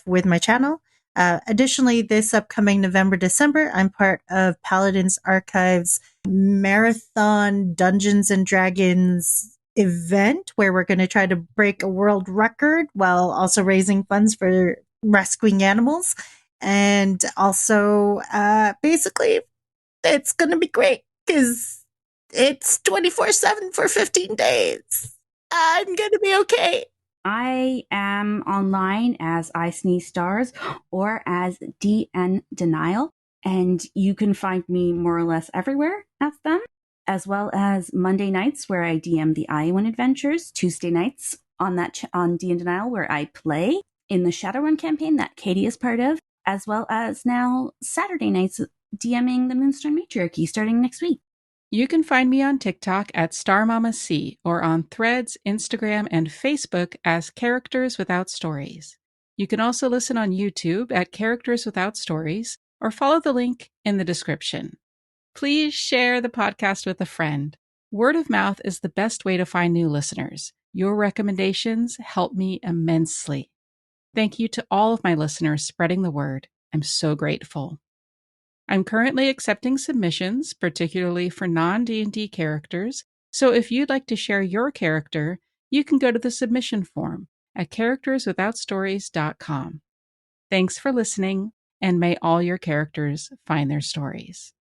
with my channel. Additionally, this upcoming November, December, I'm part of Paladins Archives Marathon Dungeons and Dragons event where we're going to try to break a world record while also raising funds for rescuing animals. And also, basically, it's going to be great because it's 24/7 for 15 days. I'm going to be okay. I am online as I Sneeze Stars or as DnDenial, and you can find me more or less everywhere as them, as well as Monday nights where I DM the Iowan Adventures, Tuesday nights on on DnDenial where I play in the Shadowrun campaign that Katie is part of, as well as now Saturday nights DMing the Moonstone Matriarchy starting next week. You can find me on TikTok at StarMamaC or on Threads, Instagram, and Facebook as Characters Without Stories. You can also listen on YouTube at Characters Without Stories or follow the link in the description. Please share the podcast with a friend. Word of mouth is the best way to find new listeners. Your recommendations help me immensely. Thank you to all of my listeners spreading the word. I'm so grateful. I'm currently accepting submissions, particularly for non-D&D characters, so if you'd like to share your character, you can go to the submission form at characterswithoutstories.com. Thanks for listening, and may all your characters find their stories.